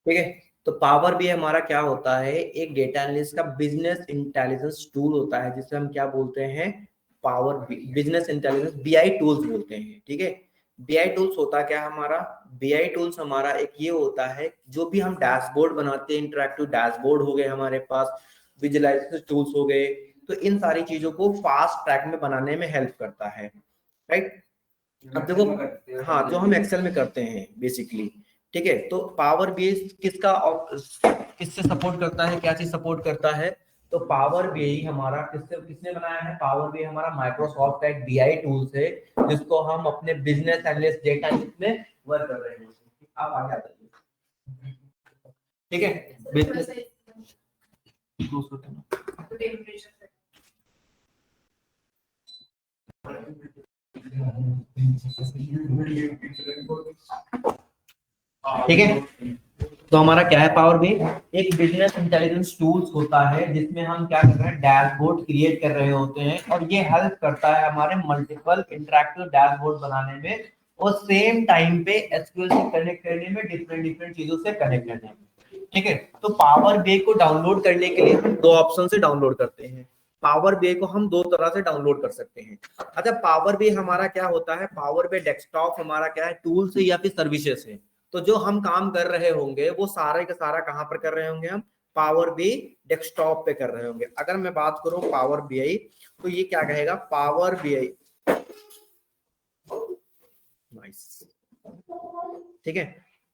ठीक है। तो पावर भी हमारा क्या होता है, एक डेटा एनालिस्ट का बिजनेस इंटेलिजेंस टूल होता है, जिसे हम क्या बोलते हैं, power business intelligence BI tools बोलते हैं। ठीक है। बीआई टूल्स होता क्या है हमारा, बीआई टूल्स हमारा एक ये होता है, जो भी हम डैशबोर्ड बनाते हैं, इंटरैक्टिव डैशबोर्ड हो गए हमारे पास, विजुअलाइजेशन टूल्स हो गए, तो इन सारी चीजों को फास्ट ट्रैक में बनाने में हेल्प करता है। राइट। अब देखो, हाँ, जो हम एक्सेल में करते हैं बेसिकली। ठीक है। तो पावर बेस किससे सपोर्ट करता है, क्या चीज सपोर्ट करता है, तो पावर बीआई हमारा किसने बनाया है, पावर बीआई हमारा माइक्रोसॉफ्ट का एक बीआई टूल्स है, जिसको हम अपने बिजनेस एनालिस्ट डेटा में वर्क कर रहे हैं। आप आगे आते हैं। ठीक है। बिजनेस ठीक है। तो हमारा क्या है, पावर बी एक बिजनेस इंटेलिजेंस टूल्स होता है, जिसमें हम क्या कर रहे हैं, डैशबोर्ड क्रिएट कर रहे होते हैं, और ये हेल्प करता है हमारे मल्टीपल इंटरैक्टिव डैशबोर्ड बनाने में, और सेम टाइम पे एसक्यूएल से कनेक्ट करने में, डिफरेंट डिफरेंट चीजों से कनेक्ट करने में। ठीक है। तो पावर बी को डाउनलोड करने के लिए हम दो ऑप्शन से डाउनलोड करते हैं। पावर बी को हम दो तरह से डाउनलोड कर सकते हैं। अच्छा, पावर बी हमारा क्या होता है, पावर बी डेस्कटॉप हमारा क्या है, टूल्स या फिर सर्विसेज है। तो जो हम काम कर रहे होंगे वो सारे का सारा कहां पर कर रहे होंगे, हम पावर बी डेस्कटॉप पे कर रहे होंगे। अगर मैं बात करूं पावर बीआई, तो ये क्या कहेगा, पावर बीआई, ठीक है।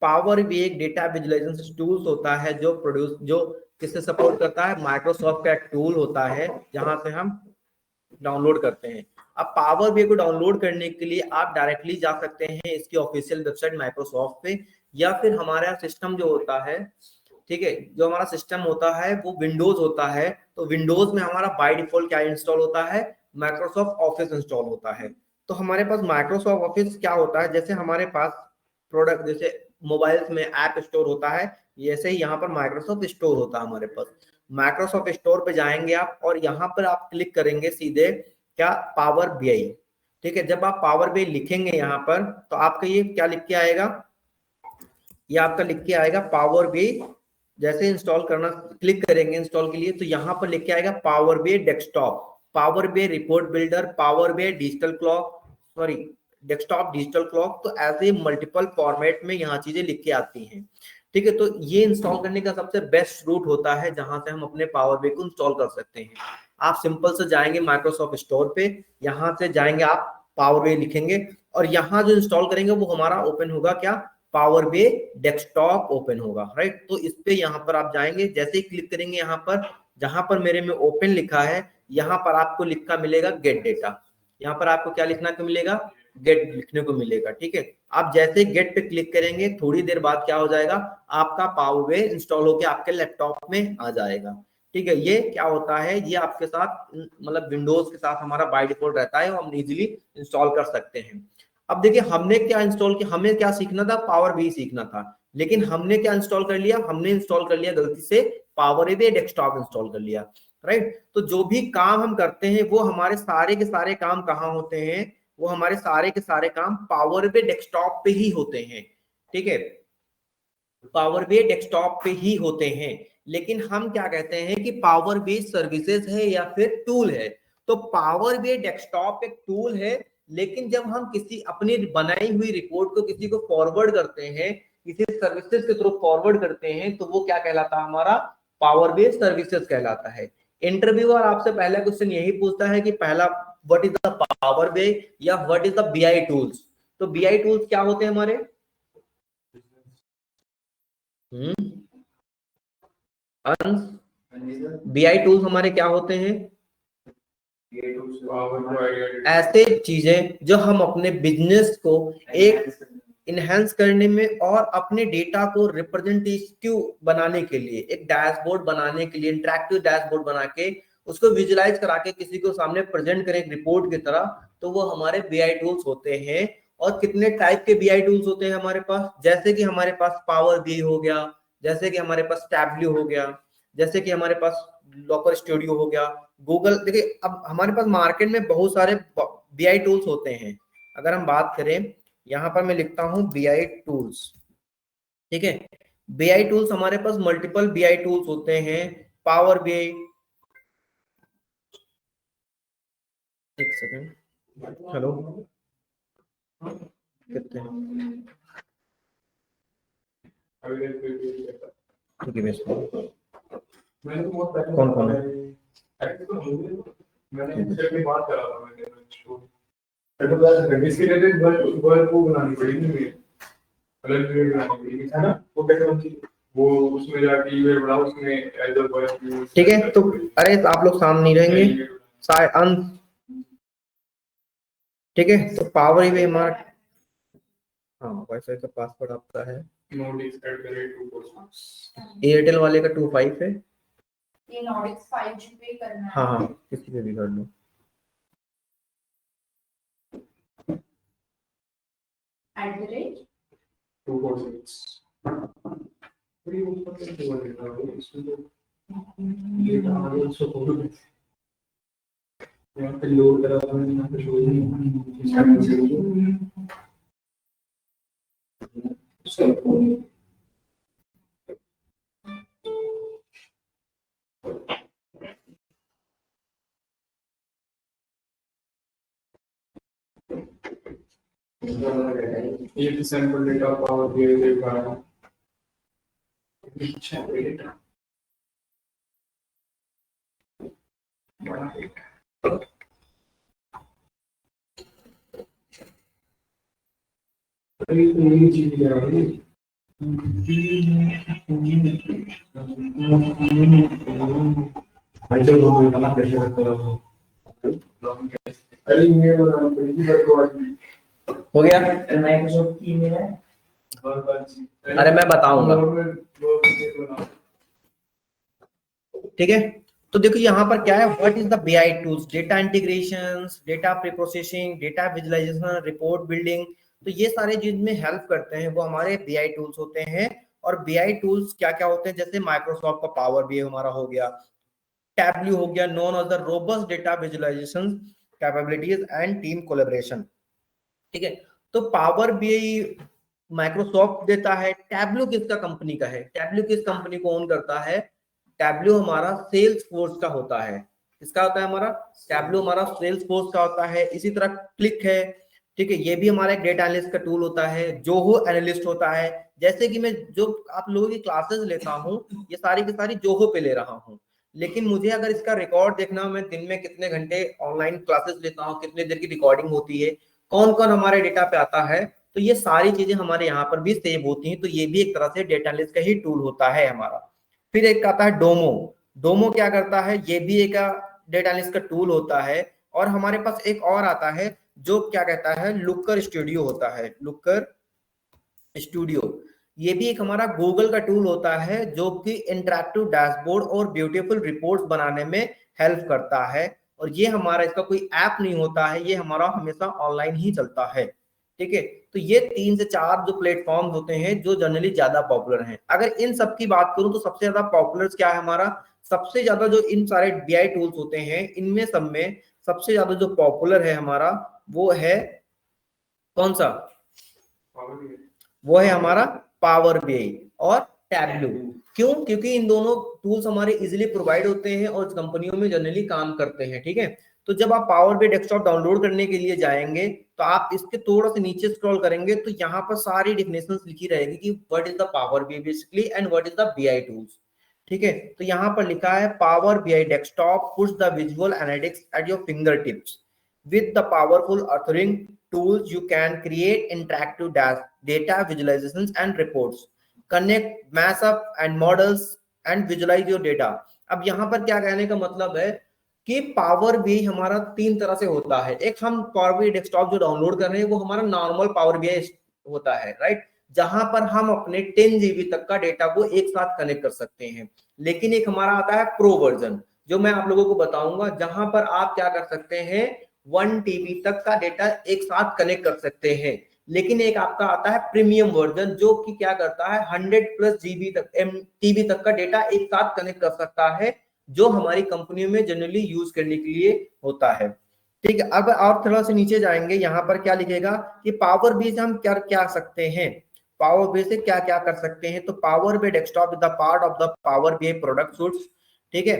पावर भी एक डेटा विजुअलाइजेशन टूल्स होता है, जो किससे सपोर्ट करता है, माइक्रोसॉफ्ट का एक टूल होता है, जहां से हम डाउनलोड करते हैं। अब पावर बी को डाउनलोड करने के लिए आप डायरेक्टली जा सकते हैं इसकी ऑफिशियल वेबसाइट माइक्रोसॉफ्ट पे, या फिर हमारा सिस्टम जो होता है, ठीक है, जो हमारा सिस्टम होता है वो विंडोज होता है, तो विंडोज में हमारा बाय डिफॉल्ट क्या इंस्टॉल होता है, माइक्रोसॉफ्ट ऑफिस इंस्टॉल होता है। तो हमारे पास माइक्रोसॉफ्ट ऑफिस क्या होता है, जैसे हमारे पास प्रोडक्ट, जैसे मोबाइल्स में ऐप स्टोर होता है, जैसे ही यहाँ पर माइक्रोसॉफ्ट स्टोर होता है हमारे पास। माइक्रोसॉफ्ट स्टोर पे जाएंगे आप, और यहाँ पर आप क्लिक करेंगे सीधे क्या, पावर बीआई। ठीक है। जब आप पावर बीआई लिखेंगे यहाँ पर, तो आपका ये क्या लिख के आएगा, ये आपका लिख के आएगा पावर बीआई। जैसे इंस्टॉल करना क्लिक करेंगे इंस्टॉल के लिए, तो यहाँ पर लिख के आएगा power BI desktop, power BI report builder, power BI digital clock, sorry desktop digital clock. तो ऐसे मल्टीपल फॉर्मेट में यहाँ चीजें लिख के आती हैं। ठीक है। तो ये इंस्टॉल करने का सबसे बेस्ट रूट होता है, जहां से हम अपने पावर बीआई को इंस्टॉल कर सकते हैं। आप सिंपल से जाएंगे माइक्रोसॉफ्ट स्टोर पे, यहाँ से जाएंगे आप पावर बीआई लिखेंगे, और यहाँ जो इंस्टॉल करेंगे वो हमारा ओपन होगा क्या, पावर बीआई डेस्कटॉप ओपन होगा। राइट। तो इस पे यहाँ पर आप जाएंगे, जैसे ही क्लिक करेंगे यहाँ पर, जहां पर मेरे में ओपन लिखा है, यहाँ पर आपको लिखा मिलेगा गेट डेटा। यहाँ पर आपको क्या लिखना को मिलेगा, गेट लिखने को मिलेगा। ठीक है। आप जैसे गेट पे क्लिक करेंगे, थोड़ी देर बाद क्या हो जाएगा, आपका पावर बीआई इंस्टॉल होकर आपके लैपटॉप में आ जाएगा। ठीक है। ये क्या होता है, ये आपके साथ मतलब विंडोज के साथ हमारा बाय डिफॉल्ट रहता है, हम इजीली इंस्टॉल कर सकते हैं। अब देखिए हमने क्या इंस्टॉल किया, हमें क्या सीखना था, पावर भी सीखना था, लेकिन हमने क्या इंस्टॉल कर लिया, हमने इंस्टॉल कर लिया गलती से पावर भी डेस्कटॉप इंस्टॉल कर लिया। राइट। तो जो भी काम हम करते हैं वो हमारे सारे के सारे काम कहाँ होते हैं, वो हमारे सारे के सारे काम पावर भी डेस्कटॉप पे ही होते हैं। ठीक है। पावर बी डेस्कटॉप पे ही होते हैं। लेकिन हम क्या कहते हैं कि पावर बी सर्विसेज है या फिर टूल है। तो पावर बी डेस्कटॉप एक टूल है, लेकिन जब हम किसी अपनी बनाई हुई रिपोर्ट को किसी को फॉरवर्ड करते हैं, किसी सर्विसेज के थ्रू फॉरवर्ड करते हैं, तो वो क्या कहलाता है, हमारा पावर बी सर्विसेज कहलाता है। इंटरव्यूअर आपसे पहला क्वेश्चन यही पूछता है कि पहला what is the power B या what is the BI tools. तो बीआई टूल्स क्या होते हैं हमारे, बीआई टूल्स हमारे क्या होते हैं, ऐसे चीजें जो हम अपने बिजनेस को एक इनहेंस करने में और अपने डेटा को रिप्रेजेंटेटिव बनाने के लिए, एक डैशबोर्ड बनाने के लिए, इंटरैक्टिव डैशबोर्ड बना के उसको विजुलाइज करा के किसी को सामने प्रेजेंट करें एक रिपोर्ट की तरह, तो वो हमारे बीआई टूल्स होते हैं। और कितने टाइप के बीआई टूल्स होते हैं हमारे पास, जैसे कि हमारे पास पावर बी हो गया, जैसे कि हमारे पास टैबल्यू हो गया, जैसे कि हमारे पास लॉकर स्टूडियो हो गया, गूगल। देखिए अब हमारे पास मार्केट में बहुत सारे बीआई टूल्स होते हैं। अगर हम बात करें, यहाँ पर मैं लिखता हूँ बीआई टूल्स। ठीक है। बीआई टूल्स हमारे पास मल्टीपल बीआई टूल्स होते हैं। पावर बीआई, एक सेकेंड, हेलो, कितने कौन कौन है? मैंने बात करा था, इसके रिलेटेड वर्ड को बनानी पड़ेगी, अलग वीडियो बनानी पड़ेगी, है ना? वो कैसे बनती है? वो उसमें जाके ईमेल बनाओ, उसमें एज अ वर्ड। ठीक है, तो अरे तो आप लोग सामने नहीं रहेंगे अंत, ठीक है? तो पावर ही हमारा, हाँ वाईफाई का पासवर्ड आपका है एयरटेल वाले का 25 है, ये नॉर्डिक्स 5G पे करना है। हाँ हाँ, किसी पे भी कर लो। @246 यहाँ पे लोड करा था मैंने, यहाँ पे शो नहीं। ये सैंपल डेटा पावर बीआई देगा। अच्छा डेटा ये चीज है हो गया। अरे मैं बताऊंगा, ठीक है? तो देखो यहाँ पर क्या है, what is the BI tools, data integrations, data pre processing, data visualisation, report building. तो ये सारे जिनमें हेल्प करते हैं वो हमारे बीआई टूल्स होते हैं। और बीआई टूल्स क्या क्या होते हैं, जैसे माइक्रोसॉफ्ट का पावर बीआई हमारा हो गया, टैब्ल्यू हो गया, known as the robust data visualisation capabilities and team collaboration, ठीक है? तो पावर बीआई माइक्रोसॉफ्ट देता है। टैब्ल्यू किसका कंपनी का है, टैब्ल्यू किस कंपनी को ओन करता है? टैब्ल्यू हमारा सेल्स फोर्स का होता है। किसका होता है? हमारा टैब्ल्यू हमारा सेल्स फोर्स का होता है। इसी तरह क्लिक है, ठीक है, ये भी हमारा एक डेटा एनालिस्ट का टूल होता है। जोहो एनालिस्ट होता है। जैसे कि मैं जो आप लोगों की क्लासेस लेता हूँ, ये सारी की सारी जोहो पे ले रहा हूँ, लेकिन मुझे अगर इसका रिकॉर्ड देखना हो, मैं दिन में कितने घंटे ऑनलाइन क्लासेस लेता हूँ, कितने देर की रिकॉर्डिंग होती है, कौन कौन हमारे डेटा पे आता है, तो ये सारी चीजें हमारे यहाँ पर भी सेव होती हैं। तो ये भी एक तरह से डेटा एनालिस्ट का ही टूल होता है हमारा। फिर एक आता है डोमो। डोमो क्या करता है? ये भी एक डेटा एनालिस्ट का टूल होता है। और हमारे पास एक और आता है जो क्या कहता है, लुकर स्टूडियो होता है। लुकर स्टूडियो ये भी एक हमारा गूगल का टूल होता है, जो कि इंटरैक्टिव डैशबोर्ड और ब्यूटीफुल रिपोर्ट्स बनाने में हेल्प करता है। और ये हमारा, इसका कोई ऐप नहीं होता है, ये हमारा हमेशा ऑनलाइन ही चलता है, ठीक है? तो ये 3 से 4 जो प्लेटफॉर्म होते हैं जो जनरली ज्यादा पॉपुलर हैं। अगर इन सब की बात करूं तो सबसे ज्यादा पॉपुलर क्या है हमारा, सबसे ज्यादा जो इन सारे बीआई टूल्स होते हैं इनमें सब में सबसे ज्यादा जो पॉपुलर है हमारा, वो है कौन सा? वो है हमारा पावर बीआई और टैब्ल्यू। क्यों? क्योंकि इन दोनों टूल्स हमारे इजीली प्रोवाइड होते हैं और कंपनियों में जनरली काम करते हैं, ठीक है? तो जब आप पावर बीआई डेस्कटॉप डाउनलोड करने के लिए जाएंगे तो आप इसके थोड़ा सा नीचे स्क्रॉल करेंगे तो यहाँ पर सारी डेफिनेशंस लिखी रहेगी कि what is the power BI basically and what is the BI tools, ठीक है? तो यहाँ पर लिखा है power BI desktop puts the visual analytics at your finger tips with the powerful authoring tools you can create interactive data visualizations and reports, connect mass up and models and visualize your data। अब यहाँ पर क्या कहने का मतलब है कि power BI हमारा 3 तरह से होता है। एक हम पावर बीआई डेस्कटॉप जो डाउनलोड कर रहे हैं वो हमारा नॉर्मल पावर बीआई होता है, राइट, जहां पर हम अपने 10 GB तक का डेटा को एक साथ कनेक्ट कर सकते हैं। लेकिन एक हमारा आता है प्रो वर्जन, जो मैं आप लोगों को बताऊंगा, जहां पर आप क्या कर सकते हैं, 1 TB तक का डेटा एक साथ कनेक्ट कर सकते हैं। लेकिन एक आपका आता है प्रीमियम वर्जन, जो कि क्या करता है 100+ GB तक TB तक का डेटा एक साथ कनेक्ट कर सकता है, जो हमारी कंपनियों में जनरली यूज करने के लिए होता है, ठीक है? अब और थोड़ा सा नीचे जाएंगे, यहाँ पर क्या लिखेगा कि पावर बीआई हम क्या क्या सकते हैं। पावर बीआई से क्या क्या कर सकते हैं, तो power BI desktop is the part of the power BI product suits. ठीक है,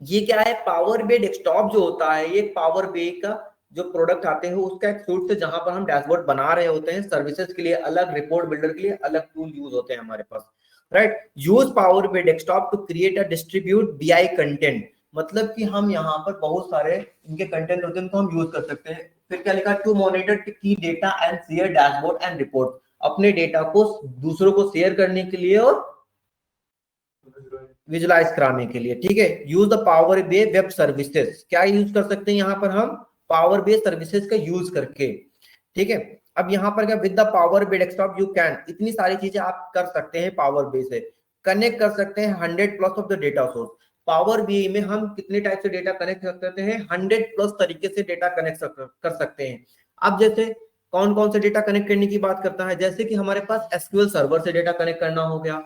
ये क्या है, पावर बीआई डेस्कटॉप जो होता है ये पावर बीआई का जो प्रोडक्ट आते हैं उसका एक सूट है, जहां पर हम डैशबोर्ड बना रहे होते हैं। सर्विसेज के लिए अलग, रिपोर्ट बिल्डर के लिए अलग टूल यूज होते हैं हमारे पास, right. Use power BI desktop to create a distribute BI content, मतलब कि हम यहाँ पर बहुत सारे इनके कंटेंट होते हैं उनको हम यूज कर सकते हैं। फिर क्या लिखा, टू मॉनिटर की data and share dashboard and report, अपने डेटा को दूसरों को शेयर करने के लिए और विजुलाइज कराने के लिए। ठीक है, use the power BI web services, क्या यूज कर सकते हैं यहाँ पर हम, पावर बीआई सर्विसेज का यूज करके। ठीक है, अब यहाँ पर क्या, with the power BI desktop you can, इतनी सारी चीजें आप कर सकते हैं पावर बीआई से। कनेक्ट कर सकते हैं 100+ of the data source. Power BI में हम कितने टाइप से डेटा कनेक्ट कर सकते हैं, 100+ तरीके से डेटा कनेक्ट कर सकते हैं। अब जैसे कौन कौन से डेटा कनेक्ट करने की बात करता है, जैसे कि हमारे पास एसक्यूएल सर्वर से डेटा कनेक्ट करना हो गया,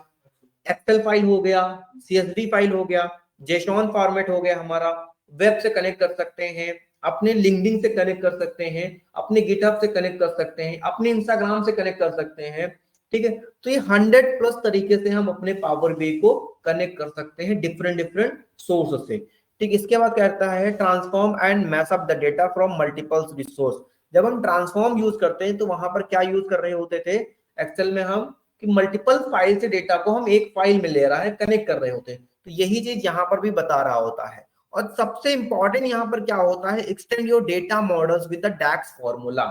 एक्सेल फाइल हो गया, सीएसवी फाइल हो गया, जेसॉन फॉर्मेट हो गया हमारा, वेब से कनेक्ट कर सकते हैं, अपने लिंक्डइन से कनेक्ट कर सकते हैं, अपने गिटहब से कनेक्ट कर सकते हैं, अपने इंस्टाग्राम से कनेक्ट कर सकते हैं। ठीक है, तो ये 100+ तरीके से हम अपने पावर बीआई को कनेक्ट कर सकते हैं डिफरेंट डिफरेंट सोर्स से। ठीक, इसके बाद कहता है transform and mash up the data from multiple resource. जब हम ट्रांसफॉर्म यूज करते हैं तो वहां पर क्या यूज कर रहे होते थे एक्सेल में हम, कि मल्टीपल फाइल से डेटा को हम एक फाइल में ले रहा है, कनेक्ट कर रहे होते हैं। तो यही चीज यहाँ पर भी बता रहा होता है। और सबसे इंपॉर्टेंट यहाँ पर क्या होता है, extend your data models with the DAX formula.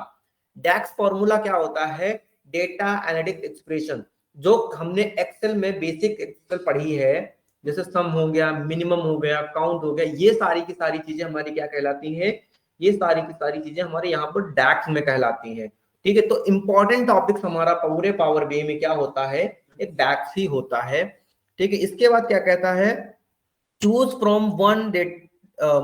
DAX formula क्या होता है, डेटा एनालिटिक्स एक्सप्रेशन, जो हमने एक्सेल में बेसिक एक्सेल पढ़ी है, जैसे सम हो गया, मिनिमम हो गया, काउंट हो गया, ये सारी की सारी चीजें हमारी क्या कहलाती है, ये सारी की सारी चीजें हमारे यहाँ पर डैक्स में कहलाती हैं। ठीक है, तो इंपॉर्टेंट टॉपिक्स हमारा पूरे पावर बीआई में क्या होता है, एक डैक्स ही होता है। ठीक है, इसके बाद क्या कहता है, choose from one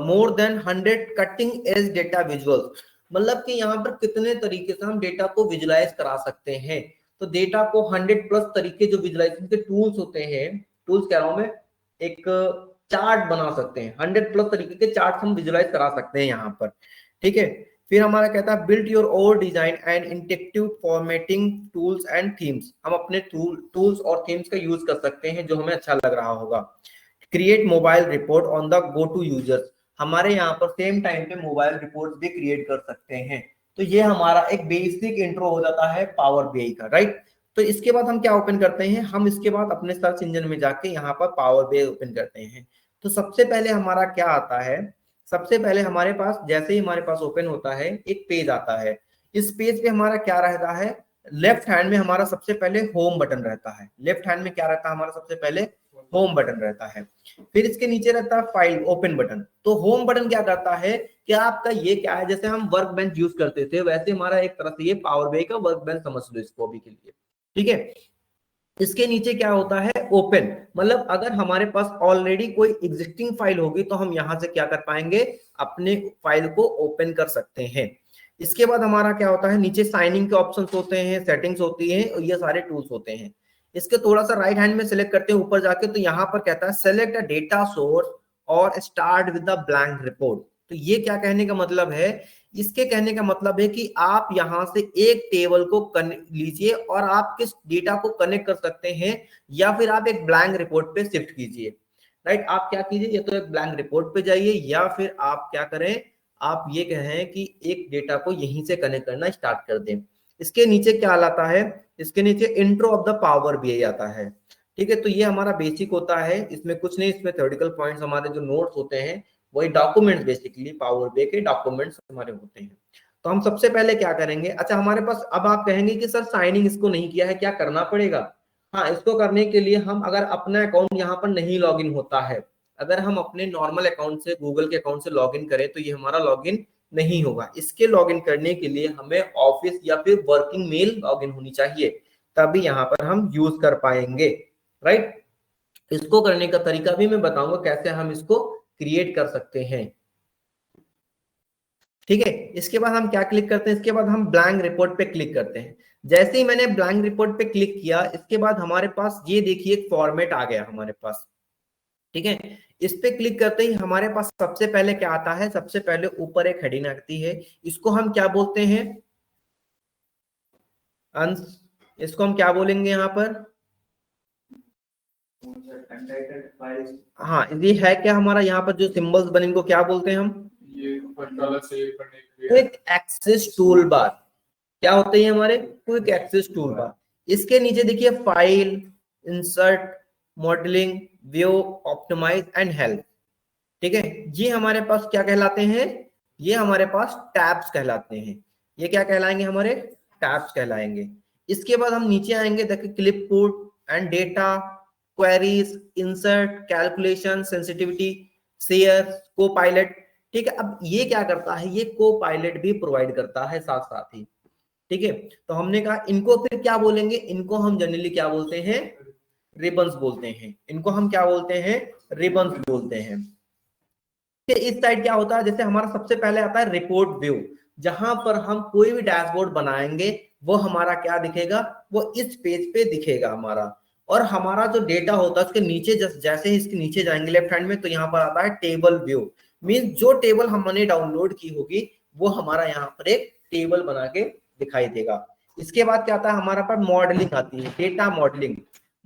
more than 100 cutting edge data visuals, मतलब कि यहाँ पर कितने तरीके से हम डेटा को विजुलाइज करा सकते हैं। तो डेटा को 100+ तरीके जो विजुलाइजेशन के टूल्स होते हैं, टूल्स कह रहा हूं मैं, एक चार्ट बना सकते हैं, 100+ तरीके के चार्ट हम विजुलाइज करा सकते हैं यहाँ पर। ठीक है, फिर हमारा कहता है build your own design and interactive formatting tools and themes, हम अपने टूल्स और थीम्स का यूज कर सकते हैं जो हमें अच्छा लग रहा होगा। Create mobile report on the go to users, हमारे यहाँ पर सेम टाइम पे मोबाइल रिपोर्ट भी क्रिएट कर सकते हैं। तो ये हमारा एक बेसिक इंट्रो हो जाता है पावर बीआई का, राइट। तो इसके बाद हम क्या ओपन करते हैं, हम इसके बाद अपने सर्च इंजन में जाके यहाँ पर पावर बीआई ओपन करते हैं। तो सबसे पहले हमारा क्या आता है, सबसे पहले हमारे पास जैसे ही हमारे पास ओपन होता है एक पेज आता है। इस पेज पे हमारा क्या रहता है, लेफ्ट हैंड में हमारा सबसे पहले होम बटन रहता है। लेफ्ट हैंड में क्या रहता है हमारा, सबसे पहले होम बटन रहता है। फिर इसके नीचे रहता है फाइल ओपन बटन। तो होम बटन क्या करता है कि आपका ये क्या है, जैसे हम वर्क बेंच यूज करते थे वैसे हमारा एक तरह से ये पावर बीआई का वर्क बेंच समझ लो इसको अभी के लिए। ठीक है, इसके नीचे क्या होता है, ओपन, मतलब अगर हमारे पास ऑलरेडी कोई एग्जिस्टिंग फाइल होगी तो हम यहां से क्या कर पाएंगे, अपने फाइल को ओपन कर सकते हैं। इसके बाद हमारा क्या होता है, नीचे साइनिंग के ऑप्शंस होते हैं, सेटिंग्स होती है और ये सारे टूल्स होते हैं। इसके थोड़ा सा राइट हैंड में सिलेक्ट करते हैं ऊपर जाके, तो यहाँ पर कहता है सेलेक्ट अ डेटा सोर्स और start with the blank report. तो ये क्या कहने का मतलब है, इसके कहने का मतलब है कि आप यहां से एक टेबल को लीजिए और आप किस डेटा को कनेक्ट कर सकते हैं, या फिर आप एक ब्लैंक रिपोर्ट पे शिफ्ट कीजिए। राइट, आप क्या कीजिए, या तो एक ब्लैंक रिपोर्ट पे जाइए, या फिर आप क्या करें, आप ये कहें कि एक डेटा को यहीं से कनेक्ट करना स्टार्ट कर दें। इसके नीचे क्या लाता है, इसके नीचे intro of the power BI आता है। ठीक है, तो ये हमारा बेसिक होता है, इसमें कुछ नहीं, इसमें थ्योरेटिकल पॉइंट्स हमारे जो नोट्स होते हैं वही डॉक्यूमेंट्स, बेसिकली पावर बीआई के डॉक्यूमेंट्स हमारे होते हैं। तो हम सबसे पहले क्या करेंगे, अच्छा हमारे पास, अब आप कहेंगे कि सर साइनिंग इसको नहीं किया है, क्या करना पड़ेगा। हाँ, इसको करने के लिए हम अगर अपना अकाउंट यहाँ पर नहीं लॉगिन होता है, अगर हम अपने नॉर्मल अकाउंट से, गूगल के अकाउंट से लॉगिन करें तो ये हमारा लॉगिन नहीं होगा। इसके लॉगिन करने के लिए हमें ऑफिस या फिर वर्किंग मेल लॉगिन होनी चाहिए, तभी यहाँ पर हम यूज कर पाएंगे, राइट। इसको करने का तरीका भी मैं बताऊंगा कैसे हम इसको क्रिएट कर सकते हैं। ठीक है, इसके बाद हम क्या क्लिक करते हैं, इसके बाद हम ब्लैंक रिपोर्ट पे क्लिक करते हैं। जैसे ही मैंने ब्लैंक रिपोर्ट पे क्लिक किया, इसके बाद हमारे पास ये देखिए एक फॉर्मेट आ गया हमारे पास। ठीक है, इस पे क्लिक करते ही हमारे पास सबसे पहले क्या आता है, सबसे पहले ऊपर एक हेडिंग आती है, इसको हम क्या बोलते हैं, इसको हम क्या बोलेंगे यहाँ पर? हाँ, ये है क्या हमारा यहाँ पर जो सिंबल्स बने इनको क्या बोलते हैं हम? ये सेव करने के लिए क्विक एक्सेस टूल बार। क्या होते हैं हमारे? Quick access tool bar. इसके नीचे देखिए file, insert, modelling, view, optimise and help. ठीक है, ये हमारे पास क्या कहलाते हैं? ये हमारे पास टैब्स कहलाते हैं। ये क्या कहलाएंगे? हमारे टैब्स कहलाएंगे। इसके बाद हम नीचे आएंगे, देखिए clipboard and data, queries, insert, calculation, sensitivity, share, को पायलट। ठीक है, अब ये क्या करता है? ये को पायलट भी प्रोवाइड करता है साथ साथ ही। ठीक है, तो हमने कहा इनको फिर क्या बोलेंगे? इनको हम जनरली क्या बोलते हैं? रिबन्स बोलते हैं। इनको हम क्या बोलते हैं? रिबन्स बोलते हैं। इस साइड क्या होता है? जैसे हमारा सबसे पहले आता है रिपोर्ट व्यू, जहां पर हम कोई भी डैशबोर्ड बनाएंगे वो हमारा क्या दिखेगा? वो इस पेज पे दिखेगा हमारा। और हमारा जो डेटा होता है उसके नीचे जैसे ही इसके नीचे जाएंगे लेफ्ट हैंड में, तो यहाँ पर आता है टेबल व्यू। मीन जो टेबल हमने डाउनलोड की होगी वो हमारा यहाँ पर एक टेबल बना के दिखाई देगा। इसके बाद क्या आता है? हमारा पर मॉडलिंग आती है, डेटा मॉडलिंग।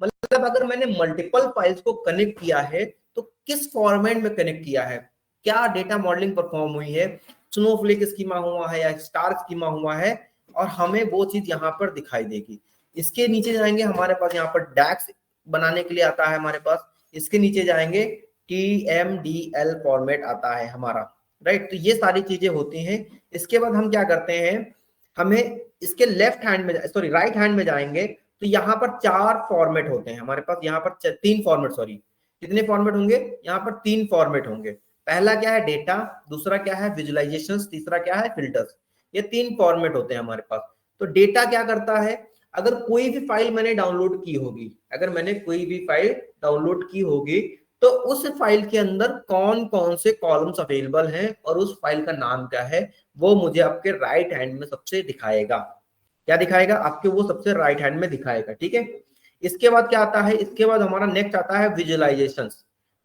मतलब अगर मैंने मल्टीपल फाइल्स को कनेक्ट किया है तो किस फॉर्मेट में कनेक्ट किया है, क्या डेटा मॉडलिंग परफॉर्म हुई है, स्नोफ्लेक स्कीमा हुआ है या स्टार स्कीमा हुआ है, और हमें वो चीज यहाँ पर दिखाई देगी। इसके नीचे जाएंगे, हमारे पास यहाँ पर डैक्स बनाने के लिए आता है हमारे पास। इसके नीचे जाएंगे, TMDL फॉर्मेट आता है हमारा, राइट। तो ये सारी चीजें होती हैं। इसके बाद हम क्या करते हैं? हमें इसके लेफ्ट हैंड में, सॉरी राइट हैंड में जाएंगे तो यहाँ पर 4 फॉर्मेट होते हैं हमारे पास। यहाँ पर 3 फॉर्मेट, सॉरी कितने फॉर्मेट होंगे? यहाँ पर 3 फॉर्मेट होंगे। पहला क्या है? डेटा, दूसरा क्या है? विजुअलाइजेशंस, तीसरा क्या है? फिल्टर्स। ये 3 फॉर्मेट होते हैं हमारे पास। तो डेटा क्या करता है? अगर कोई भी फाइल मैंने डाउनलोड की होगी, अगर मैंने कोई भी फाइल डाउनलोड की होगी, तो उस फाइल के अंदर कौन कौन से कॉलम्स अवेलेबल हैं और उस फाइल का नाम क्या है, वो मुझे आपके राइट हैंड में सबसे दिखाएगा। क्या दिखाएगा? आपके वो सबसे राइट हैंड में दिखाएगा। ठीक है, इसके बाद क्या आता है? इसके बाद हमारा नेक्स्ट आता है विजुअलाइजेशन।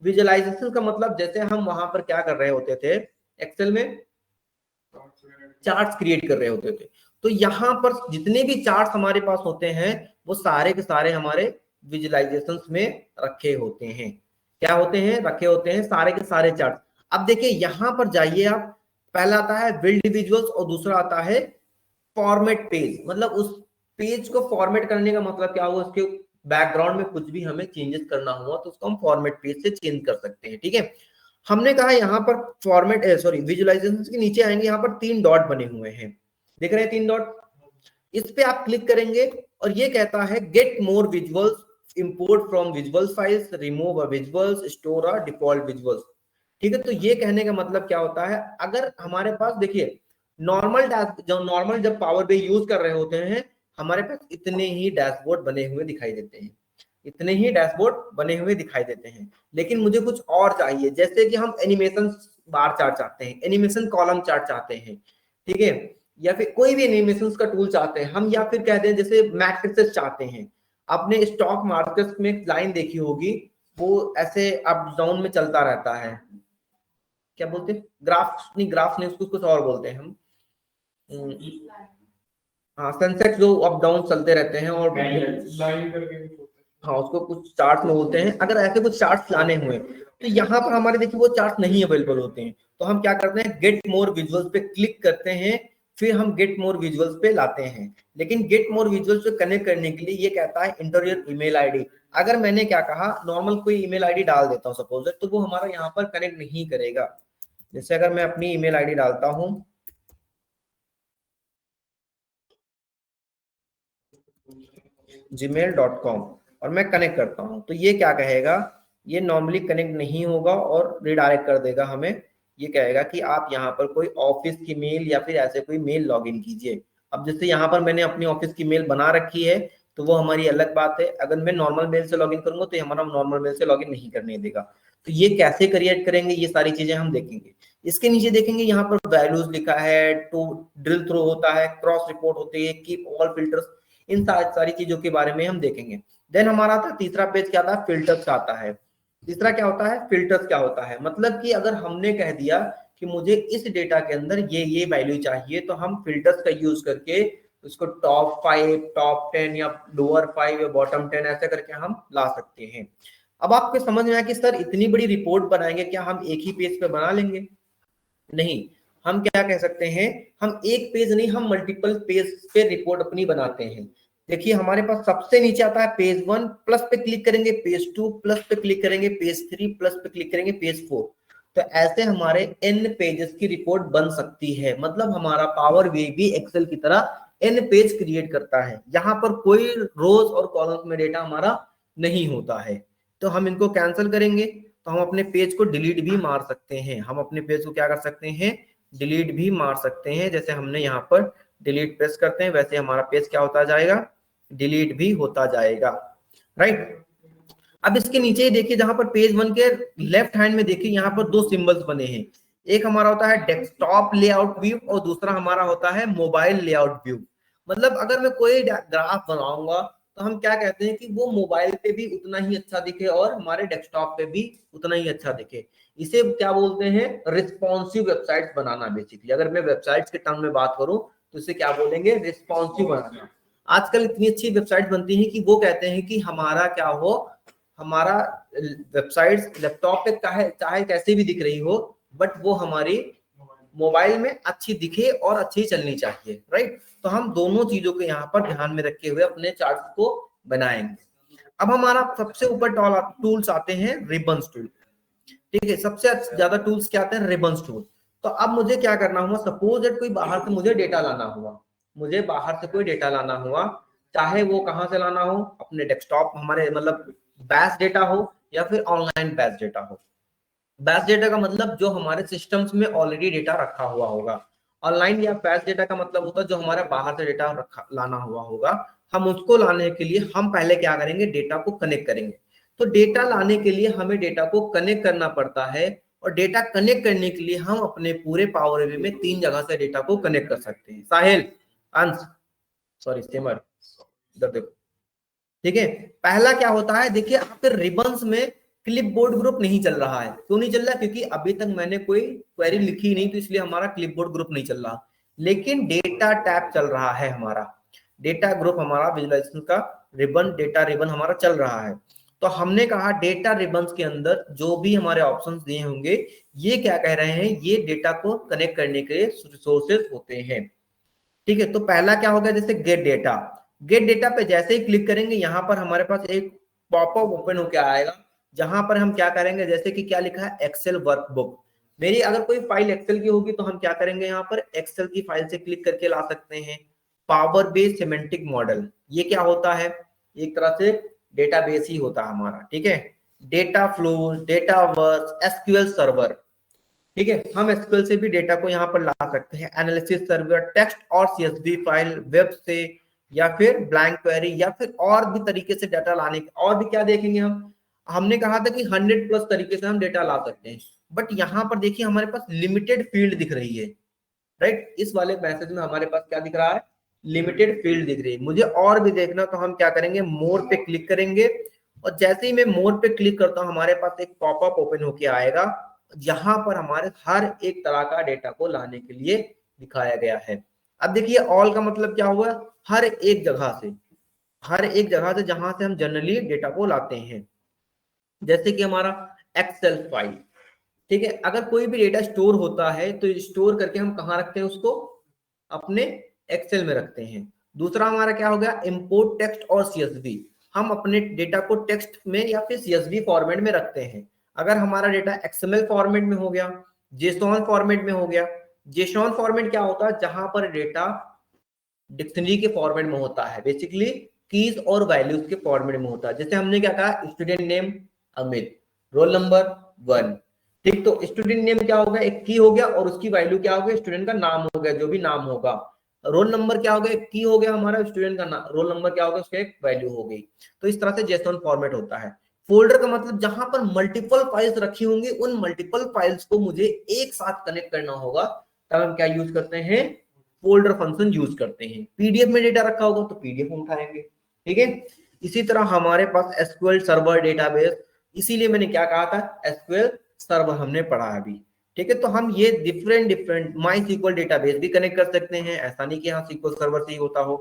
विजुअलाइजेशन का मतलब जैसे हम वहां पर क्या कर रहे होते थे, एक्सेल में चार्ट्स क्रिएट कर रहे होते थे, तो यहाँ पर जितने भी चार्ट्स हमारे पास होते हैं वो सारे के सारे हमारे विजुअलाइजेशन में रखे होते हैं। क्या होते हैं? रखे होते हैं सारे के सारे चार्ट। अब देखिए यहाँ पर जाइए आप, पहला आता है बिल्ड विजुअल्स और दूसरा आता है फॉर्मेट पेज। मतलब उस पेज को फॉर्मेट करने का मतलब क्या हुआ? उसके बैकग्राउंड में कुछ भी हमें चेंजेस करना हुआ तो उसको हम फॉर्मेट पेज से चेंज कर सकते हैं। ठीक है, हमने कहा यहाँ पर फॉर्मेट, सॉरी विजुअलाइजेशन के नीचे आएंगे, यहाँ पर 3 डॉट बने हुए हैं, देख रहे हैं 3 डॉट। इस पे आप क्लिक करेंगे और ये कहता है get more visuals, import from visuals files, remove a visuals, store a default visuals. ठीक है, तो ये कहने का मतलब क्या होता है? अगर हमारे पास देखिए नॉर्मल जब पावर बी यूज कर रहे होते हैं, हमारे पास इतने ही डैशबोर्ड बने हुए दिखाई देते हैं, इतने ही डैशबोर्ड बने हुए दिखाई देते हैं। लेकिन मुझे कुछ और चाहिए, जैसे कि हम एनिमेशन बार चार्ट चाहते हैं, एनिमेशन कॉलम चार्ट चाहते हैं, ठीक है, या फिर कोई भी एनिमेशन का टूल चाहते हैं हम, या फिर कहते हैं जैसे मैट्रिसेस चाहते हैं। आपने स्टॉक मार्केट में एक लाइन देखी होगी, वो ऐसे अप डाउन में चलता रहता है, क्या बोलते हैं? ग्राफ नहीं, उसको कुछ और बोलते हैं हम। हाँ, सेंसेक्स जो अप डाउन चलते रहते हैं और लाइन करके, हाँ उसको कुछ चार्ट में बोलते हैं। अगर ऐसे कुछ चार्ट लाने हुए तो यहाँ पर हमारे देखिए वो चार्ट नहीं अवेलेबल होते हैं, तो हम क्या करते हैं? गेट मोर विजुअल्स पे क्लिक करते हैं, फिर हम गेट मोर विजुअल्स पे लाते हैं। लेकिन गेट मोर विजुअल्स पे कनेक्ट करने के लिए ये कहता है इंटर योर ईमेल आईडी। अगर मैंने क्या कहा, नॉर्मल कोई ईमेल आईडी डाल देता हूँ सपोज, तो वो हमारा यहाँ पर कनेक्ट नहीं करेगा। जैसे अगर मैं अपनी ईमेल आईडी डालता हूँ gmail.com और मैं कनेक्ट करता हूं, तो ये क्या कहेगा? ये नॉर्मली कनेक्ट नहीं होगा और रिडायरेक्ट कर देगा हमें। ये कहेगा कि आप यहाँ पर कोई ऑफिस की मेल या फिर ऐसे कोई मेल लॉगिन कीजिए। अब जैसे यहाँ पर मैंने अपनी ऑफिस की मेल बना रखी है तो वो हमारी अलग बात है। अगर मैं नॉर्मल मेल से लॉगिन करूंगा तो हमारा नॉर्मल मेल से लॉगिन नहीं करने देगा। तो ये कैसे क्रिएट करेंगे, ये सारी चीजें हम देखेंगे। इसके नीचे देखेंगे यहाँ पर वैल्यूज लिखा है, टू ड्रिल थ्रो होता है, क्रॉस रिपोर्ट होती है, कीप ऑल फिल्टर्स, इन सारी चीजों के बारे में हम देखेंगे। देन हमारा आता है तीसरा पेज, क्या आता है? फिल्टर्स का आता है। तीसरा क्या होता है? फिल्टर्स क्या होता है? मतलब कि अगर हमने कह दिया कि मुझे इस डेटा के अंदर ये वैल्यू चाहिए, तो हम फिल्टर्स का यूज करके उसको टॉप 5, टॉप 10 या लोअर 5 या बॉटम 10 ऐसे करके हम ला सकते हैं। अब आपको समझ में आया कि सर इतनी बड़ी रिपोर्ट बनाएंगे, क्या हम एक ही पेज पे बना लेंगे? नहीं, हम क्या कह सकते हैं, हम एक पेज नहीं, हम मल्टीपल पेज पे रिपोर्ट अपनी बनाते हैं। देखिए हमारे पास सबसे नीचे आता है पेज 1, प्लस पे क्लिक करेंगे पेज 2, प्लस पे क्लिक करेंगे पेज 3, प्लस पे क्लिक करेंगे पेज 4। तो ऐसे हमारे n पेजेस की रिपोर्ट बन सकती है। मतलब हमारा पावर बीआई भी एक्सेल की तरह n पेज क्रिएट करता है। यहाँ पर कोई रोज और कॉलम्स में डेटा हमारा नहीं होता है। तो हम इनको कैंसिल करेंगे, तो हम अपने पेज को डिलीट भी मार सकते हैं। हम अपने पेज को क्या कर सकते हैं, डिलीट भी मार सकते हैं। जैसे हमने यहाँ पर डिलीट प्रेस करते हैं, वैसे हमारा पेज क्या होता जाएगा, डिलीट भी होता जाएगा, राइट। अब इसके नीचे देखिए, जहां पर पेज 1 के लेफ्ट हैंड में देखिए, यहाँ पर दो सिंबल्स बने हैं। एक हमारा होता है डेस्कटॉप लेआउट व्यू और दूसरा हमारा होता है मोबाइल लेआउट व्यू। मतलब अगर मैं कोई ग्राफ बनाऊंगा तो हम क्या कहते हैं कि वो मोबाइल पे भी उतना ही अच्छा दिखे और हमारे डेस्कटॉप पे भी उतना ही अच्छा दिखे। इसे क्या बोलते हैं, रिस्पॉन्सिव वेबसाइट्स बनाना। बेसिकली अगर मैं वेबसाइट्स के टर्म में बात करूं तो इसे क्या बोलेंगे, रिस्पॉन्सिव बनाना। आजकल इतनी अच्छी वेबसाइट बनती है कि वो कहते हैं कि हमारा क्या हो, हमारा वेबसाइट लैपटॉप पे चाहे कैसे भी दिख रही हो, बट वो हमारी मोबाइल में अच्छी दिखे और अच्छी चलनी चाहिए, राइट। तो हम दोनों चीजों को यहाँ पर ध्यान में रखे हुए अपने चार्ट को बनाएंगे। अब हमारा सबसे ऊपर टूल्स आते हैं रिबन्स टूल। ठीक है, सबसे ज्यादा टूल्स क्या आते हैं, रिबन्स टूल। तो अब मुझे क्या करना हुआ, सपोज दैट कोई बाहर से मुझे डेटा लाना हुआ, मुझे बाहर से कोई डेटा लाना हुआ, चाहे वो कहाँ से लाना हो, अपने डेस्कटॉप, हमारे मतलब बैच डेटा हो या फिर ऑनलाइन बैच डेटा हो। बैच डेटा का मतलब जो हमारे सिस्टम्स में ऑलरेडी डेटा रखा हुआ होगा। ऑनलाइन या बैच डेटा का मतलब होता है जो हमारे बाहर से डेटा लाना हुआ होगा। हम उसको लाने के लिए हम पहले क्या करेंगे, डेटा को कनेक्ट करेंगे। तो डेटा लाने के लिए हमें डेटा को कनेक्ट करना पड़ता है, और डेटा कनेक्ट करने के लिए हम अपने पूरे पावर बीआई में 3 जगह से डेटा को कनेक्ट कर सकते हैं। साहिल, अंश, सॉरी सिमर, इधर देखो। ठीक है, पहला क्या होता है, देखिए यहाँ पे रिबन्स में क्लिपबोर्ड ग्रुप नहीं चल रहा है। क्यों नहीं चल रहा, क्योंकि अभी तक मैंने कोई क्वेरी लिखी नहीं, तो इसलिए हमारा क्लिपबोर्ड ग्रुप नहीं चल रहा। लेकिन डेटा टैब चल रहा है हमारा, डेटा ग्रुप हमारा विजुअलाइजेशन का रिबन, डेटा रिबन हमारा चल रहा है। तो हमने कहा डेटा रिबन्स के अंदर जो भी हमारे ऑप्शंस दिए होंगे, ये क्या कह रहे हैं, ये डेटा को कनेक्ट करने के रिसोर्सेज होते हैं। ठीक है, तो पहला क्या होगा, जैसे गेट डेटा। गेट डेटा पे जैसे ही क्लिक करेंगे, यहाँ पर हमारे पास एक पॉपअप ओपन होकर आएगा, जहां पर हम क्या करेंगे, जैसे कि क्या लिखा है, एक्सेल वर्कबुक। मेरी अगर कोई फाइल एक्सेल की होगी तो हम क्या करेंगे, यहाँ पर एक्सेल की फाइल से क्लिक करके ला सकते हैं। पावर बेस्ड सिमेंटिक मॉडल, ये क्या होता है, एक तरह से डेटाबेस ही होता है हमारा। ठीक है, data flow, Dataverse, SQL server. ठीक है, हम एसक्यूएल से भी डेटा को यहाँ पर ला सकते हैं। एनालिसिस सर्वर, टेक्स्ट और सीएसवी फाइल, वेब से, या फिर ब्लैंक क्वेरी, या फिर और भी तरीके से डाटा लाने के। और भी क्या देखेंगे हम, हमने कहा था कि 100+ तरीके से हम डेटा ला सकते हैं, बट यहाँ पर देखिए हमारे पास लिमिटेड फील्ड दिख रही है, राइट। इस वाले मैसेज में हमारे पास क्या दिख रहा है, लिमिटेड फील्ड दिख रही है। मुझे और भी देखना, तो हम क्या करेंगे, मोर पे क्लिक करेंगे, और जैसे ही मैं मोर पे क्लिक करता हूँ, हमारे पास एक पॉपअप ओपन होके आएगा, जहां पर हमारे हर एक तरह का डेटा को लाने के लिए दिखाया गया है। अब देखिए ऑल का मतलब क्या हुआ, हर एक जगह से, हर एक जगह से जहां से हम जनरली डेटा को लाते हैं। जैसे कि हमारा एक्सेल फाइल, ठीक है, अगर कोई भी डेटा स्टोर होता है तो स्टोर करके हम कहाँ रखते हैं उसको, अपने एक्सेल में रखते हैं। दूसरा हमारा क्या हो गया, इंपोर्ट टेक्स्ट और सीएसवी, हम अपने डेटा को टेक्स्ट में या फिर सीएसवी फॉर्मेट में रखते हैं। अगर हमारा डेटा एक्सएमएल फॉर्मेट में हो गया, जेसॉन फॉर्मेट में हो गया। जेसॉन फॉर्मेट क्या होता है, जहां पर डेटा डिक्शनरी के फॉर्मेट में होता है, बेसिकली कीज और वैल्यूज के फॉर्मेट में होता है। जैसे हमने क्या कहा, student name Amit, roll number 1। ठीक, तो स्टूडेंट नेम क्या होगा, एक की हो गया, और उसकी वैल्यू क्या हो गया, स्टूडेंट का नाम हो गया, जो भी नाम होगा। रोल नंबर क्या हो गया, एक की हो गया हमारा, स्टूडेंट का नाम, रोल नंबर क्या होगा, उसका एक वैल्यू हो गई। तो इस तरह से जेसॉन फॉर्मेट होता है। फोल्डर का मतलब जहां पर मल्टीपल फाइल्स रखी होंगी, उन मल्टीपल फाइल्स को मुझे एक साथ कनेक्ट करना होगा, तब हम क्या यूज करते हैं, फोल्डर फंक्शन यूज करते हैं। पीडीएफ में डेटा रखा होगा तो पीडीएफ में उठाएंगे। ठीक है, इसी तरह हमारे पास एसक्यूएल सर्वर डेटाबेस, इसीलिए मैंने क्या कहा था, एसक्यूएल सर्वर हमने पढ़ा अभी। ठीक है, तो हम ये डिफरेंट डिफरेंट माई सीक्वल डेटाबेस भी कनेक्ट कर सकते हैं, ऐसा नहीं कि हाँ सीक्वल सर्वर से ही होता हो,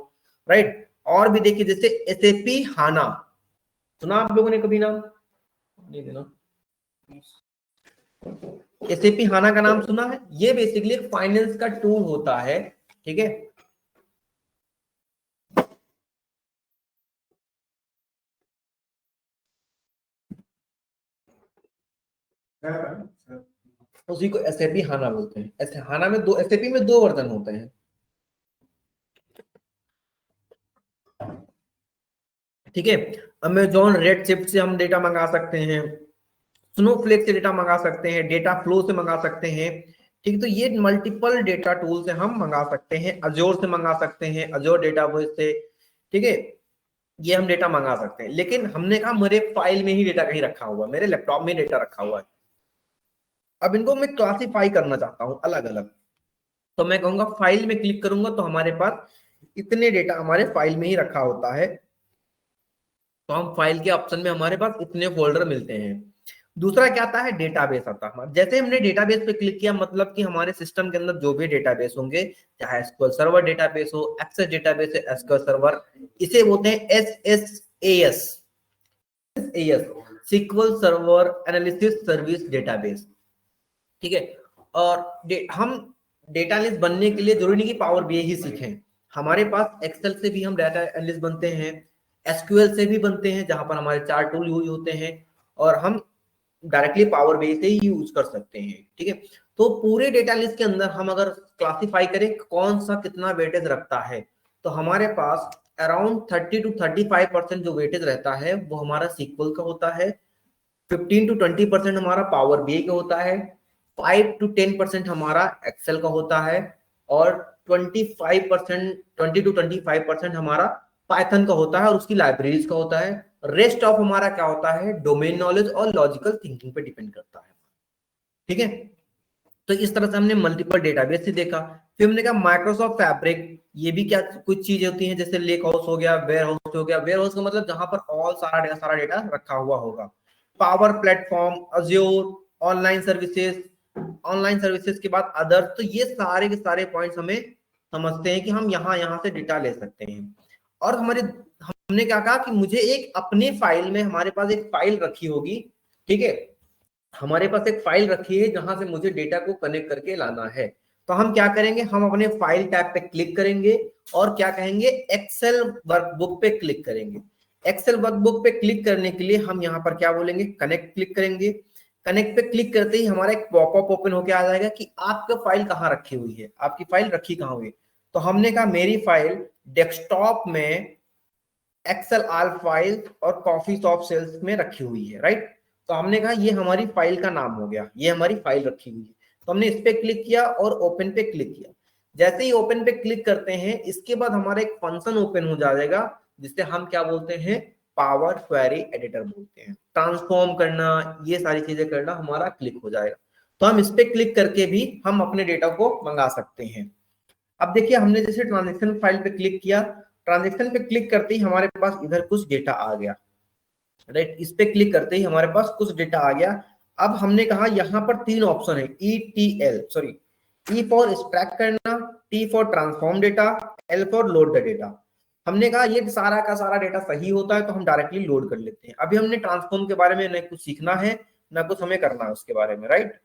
राइट। और भी देखिए जैसे एसएपी हाना, सुना आप लोगों ने कभी नाम? नहीं देना। एसएपी हाना का नाम सुना है? ये बेसिकली एक फाइनेंस का टूल होता है, ठीक है। उसी को एसएपी हाना बोलते हैं। ऐसे हाना में दो, एसएपी में दो वर्जन होते हैं, ठीक है। अमेजॉन रेडशिफ्ट से हम डेटा मंगा सकते हैं, स्नोफ्लेक से डेटा मंगा सकते हैं, डेटा फ्लो से मंगा सकते हैं, ठीक है। तो ये मल्टीपल डेटा टूल से हम मंगा सकते हैं, अजोर से मंगा सकते हैं, अजोर डेटाबेस से, ठीक है। ये हम डेटा मंगा सकते हैं, लेकिन हमने कहा मेरे फाइल में ही डेटा कहीं रखा हुआ है, मेरे लैपटॉप में डेटा रखा हुआ है। अब इनको मैं क्लासिफाई करना चाहता हूं अलग अलग, तो मैं कहूंगा फाइल में क्लिक करूंगा तो हमारे पास इतने डेटा हमारे फाइल में ही रखा होता है, तो हम फाइल के ऑप्शन में हमारे पास इतने फोल्डर मिलते हैं। दूसरा क्या आता है, डेटाबेस आता है हमारा। जैसे हमने डेटाबेस पे क्लिक किया, मतलब कि हमारे सिस्टम के अंदर जो भी डेटाबेस होंगे, चाहे एसक्यूएल सर्वर डेटाबेस हो, एक्सेस डेटाबेस है, एसक्यूएल सर्वर, इसे बोलते हैं SSAS, sequel server analysis service database, ठीक है। और हम डेटा एनालिस्ट बनने के लिए जरूरी नहीं कि पावर बीआई ही सीखें, हमारे पास एक्सेल से भी हम डाटा एनालिस्ट बनते हैं, एसक्यूएल से भी बनते हैं, जहां पर हमारे 4 टूल यूज होते हैं, और हम डायरेक्टली पावर बीआई से ही यूज कर सकते हैं, ठीक है। तो पूरे डेटा एनालिस्ट के अंदर हम अगर क्लासिफाई करें कौन सा कितना वेटेज रखता है, तो हमारे पास अराउंड 30 to 35% जो वेटेज रहता है वो हमारा सीक्वल का होता है, 15 to 20% हमारा पावर बीआई का होता है, 5 to 10% हमारा एक्सेल का होता है, और 25%, 20 to 25% हमारा पाइथन का होता है और उसकी लाइब्रेरीज का होता है। रेस्ट ऑफ हमारा क्या होता है, डोमेन नॉलेज और लॉजिकल थिंकिंग पे डिपेंड करता है, ठीक है। तो इस तरह से हमने मल्टीपल डेटाबेस से देखा। फिर हमने कहा माइक्रोसॉफ्ट फैब्रिक, ये भी क्या कुछ चीजें होती हैं, जैसे लेक हाउस हो गया, वेयर हाउस हो गया। वेयर हाउस का मतलब जहां पर ऑल सारा डेटा रखा हुआ होगा। Power platform, Azure, online services, online services के बाद अदर, तो ये सारे के सारे पॉइंट्स हमें समझते हैं कि हम यहाँ से डेटा ले सकते हैं। और हमने क्या कहा कि मुझे एक अपने फाइल में, हमारे पास एक फाइल रखी होगी, ठीक है, हमारे पास एक फाइल रखी है जहां से मुझे डेटा को कनेक्ट करके लाना है। तो हम क्या करेंगे, हम अपने फाइल टैब पे क्लिक करेंगे और क्या कहेंगे, एक्सेल वर्कबुक पे क्लिक करेंगे। एक्सेल वर्कबुक पे क्लिक करने के लिए हम यहाँ पर क्या बोलेंगे, कनेक्ट क्लिक करेंगे। कनेक्ट पे क्लिक करते ही हमारा एक पॉपअप ओपन होके आ जाएगा कि आपका फाइल कहाँ रखी हुई है, आपकी फाइल रखी कहाँ हुई है। तो हमने कहा मेरी फाइल डेस्कटॉप में एक्सेल आल फाइल और कॉफी शॉप सेल्स में रखी हुई है, राइट। तो हमने कहा ये हमारी फाइल का नाम हो गया, ये हमारी फाइल रखी हुई है। तो हमने इस पे क्लिक किया और ओपन पे क्लिक किया। जैसे ही ओपन पे क्लिक करते हैं, इसके बाद हमारा एक फंक्शन ओपन हो जाएगा जिससे हम क्या बोलते हैं, पावर क्वेरी एडिटर बोलते हैं। ट्रांसफॉर्म करना, ये सारी चीजें करना हमारा क्लिक हो जाएगा। तो हम इस पे क्लिक करके भी हम अपने डेटा को मंगा सकते हैं। अब देखिए हमने जैसे ट्रांजेक्शन फाइल पे क्लिक किया, ट्रांजेक्शन पे क्लिक करते ही हमारे पास इधर कुछ डेटा आ गया, राइट। इस पे क्लिक करते ही हमारे पास कुछ डेटा आ गया। अब हमने कहा यहाँ पर 3 ऑप्शन है, ई फॉर एक्सट्रैक्ट करना, T for transform data, L for load the data. हमने कहा ये सारा का सारा डेटा सही होता है तो हम डायरेक्टली लोड कर लेते हैं। अभी हमने ट्रांसफॉर्म के बारे में न कुछ सीखना है न कुछ हमें करना है उसके बारे में, राइट।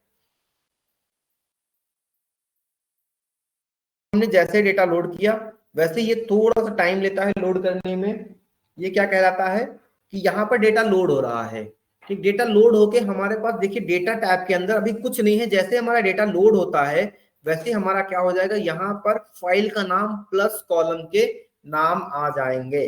हमने जैसे डेटा लोड किया वैसे ये थोड़ा सा टाइम लेता है लोड करने में। ये क्या कहलाता है कि यहाँ पर डेटा लोड हो रहा है, ठीक। डेटा लोड होके हमारे पास देखिए डेटा टैब के अंदर अभी कुछ नहीं है। जैसे हमारा डेटा लोड होता है वैसे हमारा क्या हो जाएगा, यहाँ पर फाइल का नाम प्लस कॉलम के नाम आ जाएंगे,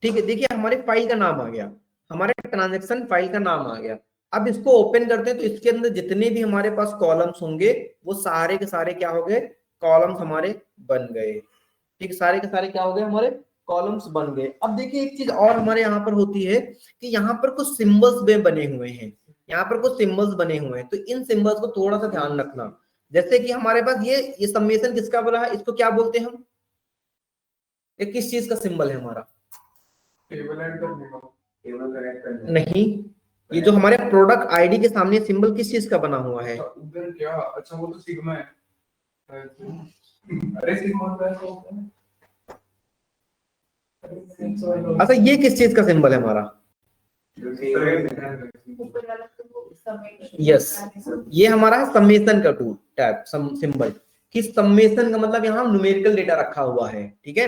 ठीक है। देखिए हमारे फाइल का नाम आ गया, हमारे ट्रांजेक्शन फाइल का नाम आ गया। अब इसको ओपन करते हैं तो इसके अंदर जितने भी हमारे पास कॉलम्स होंगे वो सारे के सारे क्या हो गए, कॉलम्स हमारे बन गए, ठीक। सारे के सारे क्या हो गए, हमारे कॉलम्स बन गए। अब देखिए एक चीज और हमारे यहाँ पर होती है कि यहाँ पर कुछ सिंबल्स भी बने हुए हैं, यहाँ पर कुछ सिंबल्स बने हुए हैं, तो इन सिंबल्स को थोड़ा सा ध्यान रखना। जैसे कि हमारे पास ये समेशन किसका बोला है, इसको क्या बोलते हैं हम, ये किस चीज का सिंबल है हमारा? टेबल ऐड करने का, टेबल कनेक्ट करने नहीं, ये जो हमारे प्रोडक्ट आईडी के सामने सिंबल किस चीज का बना हुआ है? उधर क्या, अच्छा वो तो सिग्मा है। अरे सिग्मा का है तो अच्छा, ये किस चीज का सिंबल है हमारा? यस, ये हमारा है समेशन का टूल टैब सिंबल। कि समेशन का मतलब यहाँ न्यूमेरिकल डेटा रखा हुआ है, ठीक है।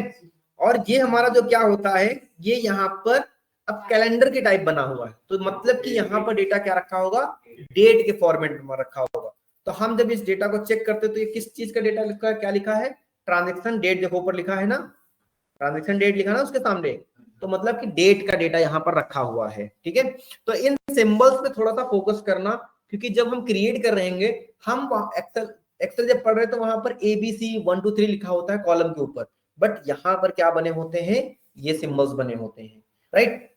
और ये हमारा जो क्या होता है, ये यहाँ पर अब कैलेंडर के टाइप बना हुआ है, तो मतलब कि यहाँ पर डेटा क्या रखा होगा, डेट के फॉर्मेट में रखा होगा। तो हम जब इस डेटा को चेक करते तो ये किस चीज का डेटा लिखा है, क्या लिखा है, ट्रांजेक्शन डेट, देखो ऊपर लिखा है ना, ट्रांजेक्शन डेट लिखा ना उसके सामने, तो मतलब कि डेट का डेटा यहाँ पर रखा हुआ है, ठीक है। तो इन सिंबल्स पे थोड़ा सा फोकस करना, क्योंकि जब हम क्रिएट कर रहे हैं, हम एक्सेल जब पढ़ रहे हैं तो वहां पर ABC 1 2 3 लिखा होता है कॉलम के ऊपर, बट यहाँ पर क्या बने होते हैं, ये सिंबल्स बने होते हैं, राइट।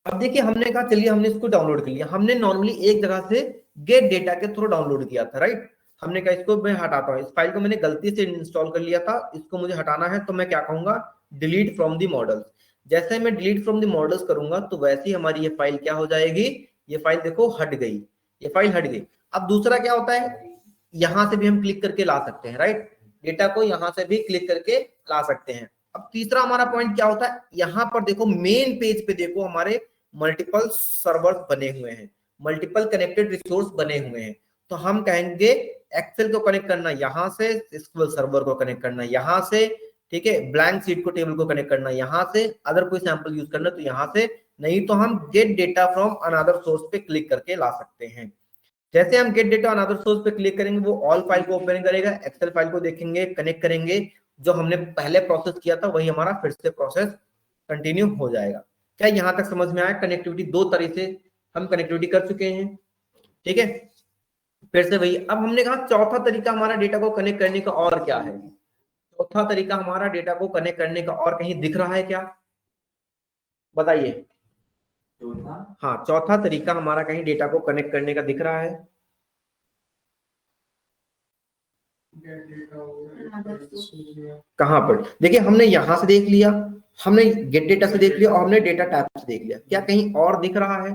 अब देखिए हमने कहा चलिए हमने इसको डाउनलोड कर लिया, हमने नॉर्मली एक जगह से गेट डेटा के थ्रू डाउनलोड किया था, राइट। हमने कहा इसको मैं हटाता हूँ, इस फाइल को मैंने गलती से इंस्टॉल कर लिया था, इसको मुझे हटाना है, तो मैं क्या कहूंगा, डिलीट फ्रॉम द मॉडल्स। जैसे मैं डिलीट फ्रॉम द मॉडल्स करूंगा तो वैसे ही हमारी ये फाइल क्या हो जाएगी, ये फाइल देखो हट गई, ये फाइल हट गई। अब दूसरा क्या होता है, यहां से भी हम क्लिक करके ला सकते हैं, राइट, डेटा को यहां से भी क्लिक करके ला सकते हैं। अब तीसरा हमारा पॉइंट क्या होता है, यहां पर देखो मेन पेज पे देखो हमारे मल्टीपल सर्वर्स बने हुए हैं, मल्टीपल कनेक्टेड रिसोर्स बने हुए हैं। तो हम कहेंगे एक्सेल को कनेक्ट करना यहां से, एसक्यूएल सर्वर को कनेक्ट करना यहां से, ठीक है, ब्लैंक शीट को टेबल को कनेक्ट करना यहां से, अगर कोई सैंपल यूज करना तो यहां से, नहीं तो हम gate data from another source पे क्लिक करके ला सकते हैं। जैसे हम गेट डेटा अनदर सोर्स पे क्लिक करेंगे वो ऑल फाइल को ओपन करेगा, एक्सेल फाइल को देखेंगे, कनेक्ट करेंगे, जो हमने पहले प्रोसेस किया था वही हमारा फिर से प्रोसेस कंटिन्यू हो जाएगा। क्या यहां तक समझ में आया? कनेक्टिविटी दो तरह से हम कनेक्टिविटी कर चुके हैं, ठीक है। फिर से वही, अब हमने कहा चौथा तरीका हमारा डेटा को कनेक्ट करने का और क्या है, चौथा तरीका हमारा डेटा को कनेक्ट करने का और कहीं दिख रहा है क्या, बताइए। हाँ, चौथा तरीका हमारा कहीं डेटा को कनेक्ट करने का दिख रहा है, कहां पर? देखिए हमने यहां से देख लिया, हमने गेट डेटा से देख लिया और हमने डेटा टाइप से देख लिया, क्या कहीं और दिख रहा है?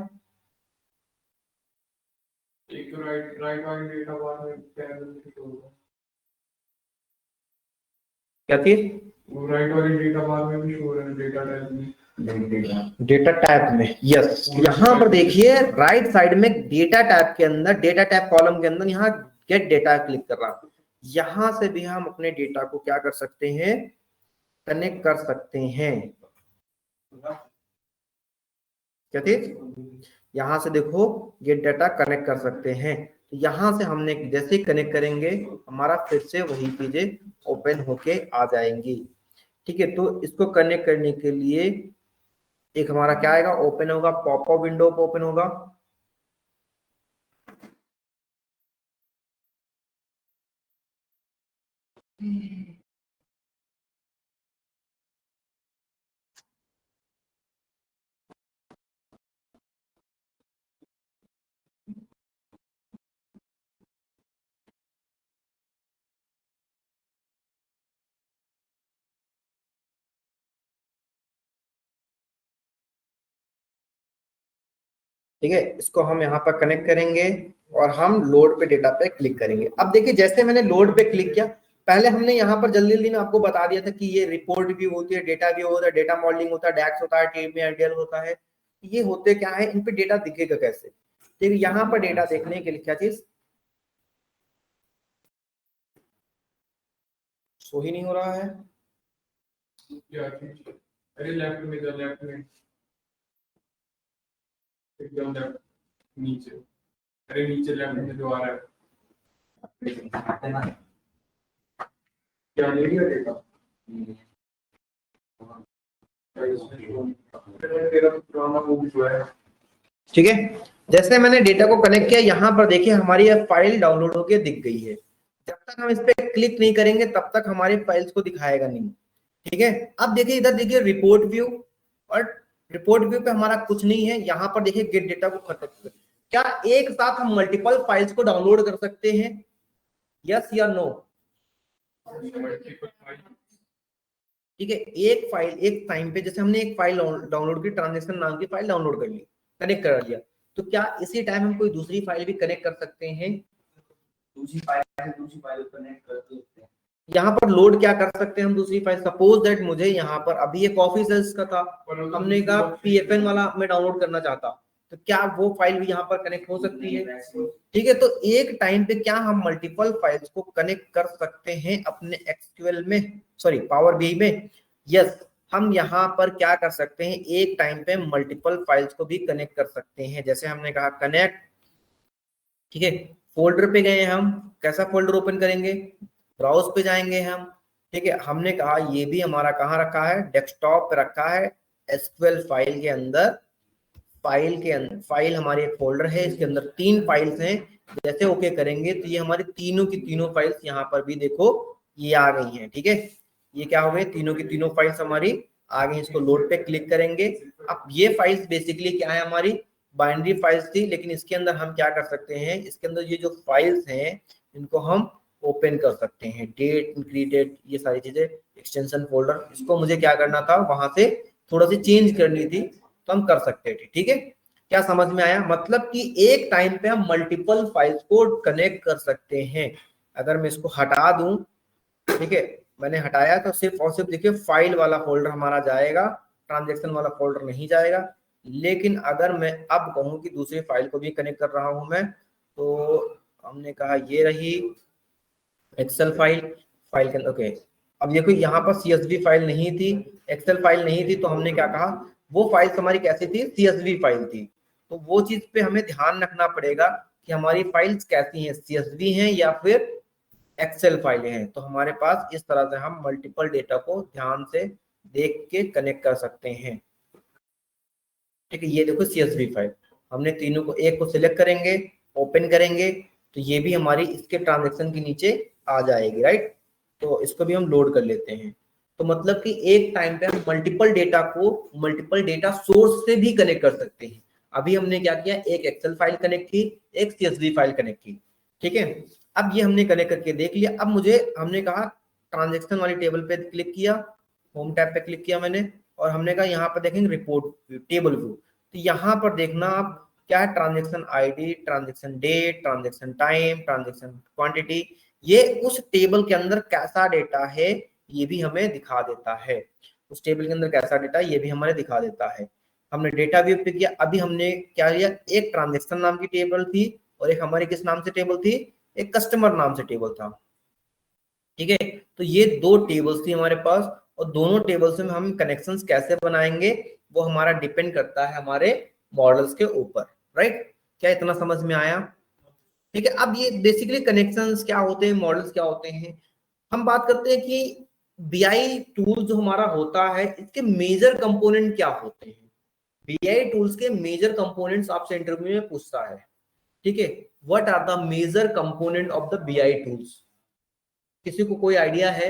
एक तो राइट राइट वाली डेटा बार में क्या चीज? वो राइट वाली डेटा बार में भी शो है, डेटा टाइप में, डेटा टाइप में, यस। यहाँ पर देखिए राइट साइड में डेटा टाइप के अंदर, डेटा टाइप कॉलम के अंदर यहाँ गेट डेटा क्लिक कर रहा, यहां से भी हम अपने डेटा को क्या कर सकते हैं, कनेक्ट कर सकते हैं। क्या चीज? यहां से देखो गेट डाटा कनेक्ट कर सकते हैं, तो यहां से हमने जैसे ही कनेक्ट करेंगे हमारा फिर से वही चीजें ओपन होके आ जाएंगी, ठीक है। तो इसको कनेक्ट करने के लिए एक हमारा क्या आएगा, ओपन होगा, पॉपअप विंडो ओपन होगा, ठीक है। इसको हम यहाँ पर कनेक्ट करेंगे और हम लोड पे डेटा पे क्लिक करेंगे। अब देखिए जैसे मैंने लोड पे क्लिक किया, पहले हमने यहाँ पर जल्दी जल्दी में आपको बता दिया था कि ये रिपोर्ट व्यू होती है, डेटा व्यू होता है, डेटा मॉडलिंग होता है, डैक्स होता है, टीएमएल होता है, ये होते क्या है, इन पे डेटा दिखेगा कैसे। ठीक है, यहाँ पर डेटा देखने के लिए क्या चीज शो ही नहीं हो रहा है, क्या चीज, अरे लेफ्ट में जा, लेफ्ट में एकदम लेफ्ट नीचे, अरे नीचे लेफ्ट में जो आ रहा है, क्या नहीं करेगा तेरा पुराना वो भी जो है, ठीक है। जैसे मैंने डेटा को कनेक्ट किया, यहाँ पर देखिए हमारी यह फाइल डाउनलोड होकर दिख गई है। जब तक हम इस पे क्लिक नहीं करेंगे तब तक हमारी फाइल्स को दिखाएगा नहीं, ठीक है। अब देखिए इधर देखिए रिपोर्ट व्यू, और रिपोर्ट व्यू पे हमारा कुछ नहीं है, यहाँ पर देखिए गेट डेटा को खत्म। क्या एक साथ हम मल्टीपल फाइल्स को डाउनलोड कर सकते हैं, यस या नो? ठीक है, एक फाइल एक टाइम पे, जैसे हमने एक फाइल डाउनलोड की, ट्रांजेक्शन नाम की फाइल डाउनलोड कर ली, कनेक्ट कर लिया, तो क्या इसी टाइम हम कोई दूसरी फाइल भी कनेक्ट कर सकते हैं? दूसरी फाइल से दूसरी फाइल कनेक्ट कर सकते हैं। यहाँ पर लोड क्या कर सकते हैं हम दूसरी फाइल? सपोज दैट मुझे यहाँ पर अभी ये कॉफी सेल्स का था, हमने कहा PFN वाला मैं डाउनलोड करना चाहता, तो क्या वो फाइल भी यहाँ पर कनेक्ट हो सकती है? ठीक है, तो एक टाइम पे क्या हम मल्टीपल फाइल्स को कनेक्ट कर सकते हैं अपने SQL में, सॉरी पावर BI में? यस, हम यहाँ पर क्या कर सकते हैं, एक टाइम पे मल्टीपल फाइल्स को भी कनेक्ट कर सकते हैं। जैसे हमने कहा कनेक्ट, ठीक है, फोल्डर पे गए हम, कैसा फोल्डर ओपन करेंगे? ब्राउज पे जाएंगे हम, ठीक है, हमने कहा ये भी हमारा कहाँ रखा है? डेस्कटॉप पे रखा है, SQL फाइल के अंदर। फाइल हमारी एक फोल्डर है, इसके अंदर 3 फाइल्स हैं। जैसे ओके करेंगे तो ये हमारी तीनों की तीनों फाइल्स यहाँ पर भी देखो ये आ गई हैं। ठीक है, ये क्या हो गए? तीनों की तीनों फाइल्स हमारी आ गई। इसको लोड पे क्लिक करेंगे। अब ये फाइल्स बेसिकली क्या है? हमारी बाइनरी फाइल्स थी, लेकिन इसके अंदर हम क्या कर सकते हैं, इसके अंदर ये जो फाइल्स हैं इनको हम ओपन कर सकते हैं। डेट, क्रिएटेड, ये सारी चीजें, एक्सटेंशन फोल्डर, इसको मुझे क्या करना था, वहां से थोड़ा सी चेंज करनी थी, तो हम कर सकते थे। ठीक है, क्या समझ में आया? मतलब कि एक टाइम पे हम मल्टीपल फाइल्स को कनेक्ट कर सकते हैं। अगर मैं इसको हटा दूं, ठीक है, मैंने हटाया तो सिर्फ और सिर्फ देखिए फाइल वाला फोल्डर हमारा जाएगा, ट्रांजैक्शन वाला फोल्डर नहीं जाएगा। लेकिन अगर मैं अब कहूं कि दूसरी फाइल को भी कनेक्ट कर रहा हूं मैं, तो हमने कहा ये रही एक्सेल फाइल के अंदर। ओके, अब देखो यहाँ पर CSV फाइल नहीं थी, एक्सेल फाइल नहीं थी, तो हमने क्या कहा, वो फाइल हमारी कैसी थी? CSV फाइल थी। तो वो चीज पे हमें ध्यान रखना पड़ेगा कि हमारी फाइल्स कैसी हैं, CSV हैं या फिर एक्सेल फाइलें हैं। तो हमारे पास इस तरह से हम मल्टीपल डेटा को ध्यान से देख के कनेक्ट कर सकते हैं। ठीक है, ये देखो CSV फाइल, हमने तीनों को, एक को सिलेक्ट करेंगे, ओपन करेंगे, तो ये भी हमारी इसके ट्रांजैक्शन के नीचे आ जाएगी, राइट? तो इसको भी हम लोड कर लेते हैं। तो मतलब कि एक टाइम पे हम मल्टीपल डेटा को मल्टीपल डेटा सोर्स से भी कनेक्ट कर सकते हैं। अभी हमने क्या किया, एक एक्सेल फाइल कनेक्ट की, एक CSV फाइल कनेक्ट की। ठीक है, अब ये हमने कनेक्ट करके देख लिया। अब मुझे, हमने कहा ट्रांजैक्शन वाली टेबल पे क्लिक किया, होम टैब पे क्लिक किया मैंने, और हमने कहा यहाँ पर देखेंगे रिपोर्ट टेबल व्यू। तो यहाँ पर देखना आप क्या है, transaction ID, transaction date, transaction time, transaction quantity, ये उस टेबल के अंदर कैसा डेटा है ये भी हमें दिखा देता है। उस टेबल के अंदर कैसा डेटा ये भी हमें दिखा देता है। हमने डेटा व्यू पे किया। अभी हमने क्या किया, एक ट्रांजैक्शन नाम की टेबल थी और एक हमारी किस नाम से टेबल थी, एक कस्टमर नाम से टेबल था। ठीक है, तो ये 2 टेबल्स थी हमारे पास, और दोनों टेबल्स में हम कनेक्शंस कैसे बनाएंगे वो हमारा डिपेंड करता है हमारे मॉडल्स के ऊपर, राइट? क्या इतना समझ में आया? ठीक है, अब ये बेसिकली कनेक्शंस क्या होते हैं, मॉडल्स क्या होते हैं, हम बात करते हैं कि BI टूल जो हमारा होता है इसके मेजर कंपोनेंट क्या होते हैं। BI टूल्स के मेजर कंपोनेंट्स आपसे इंटरव्यू में पूछता है। ठीक है, what are the major component of the BI tools? किसी को कोई आइडिया है?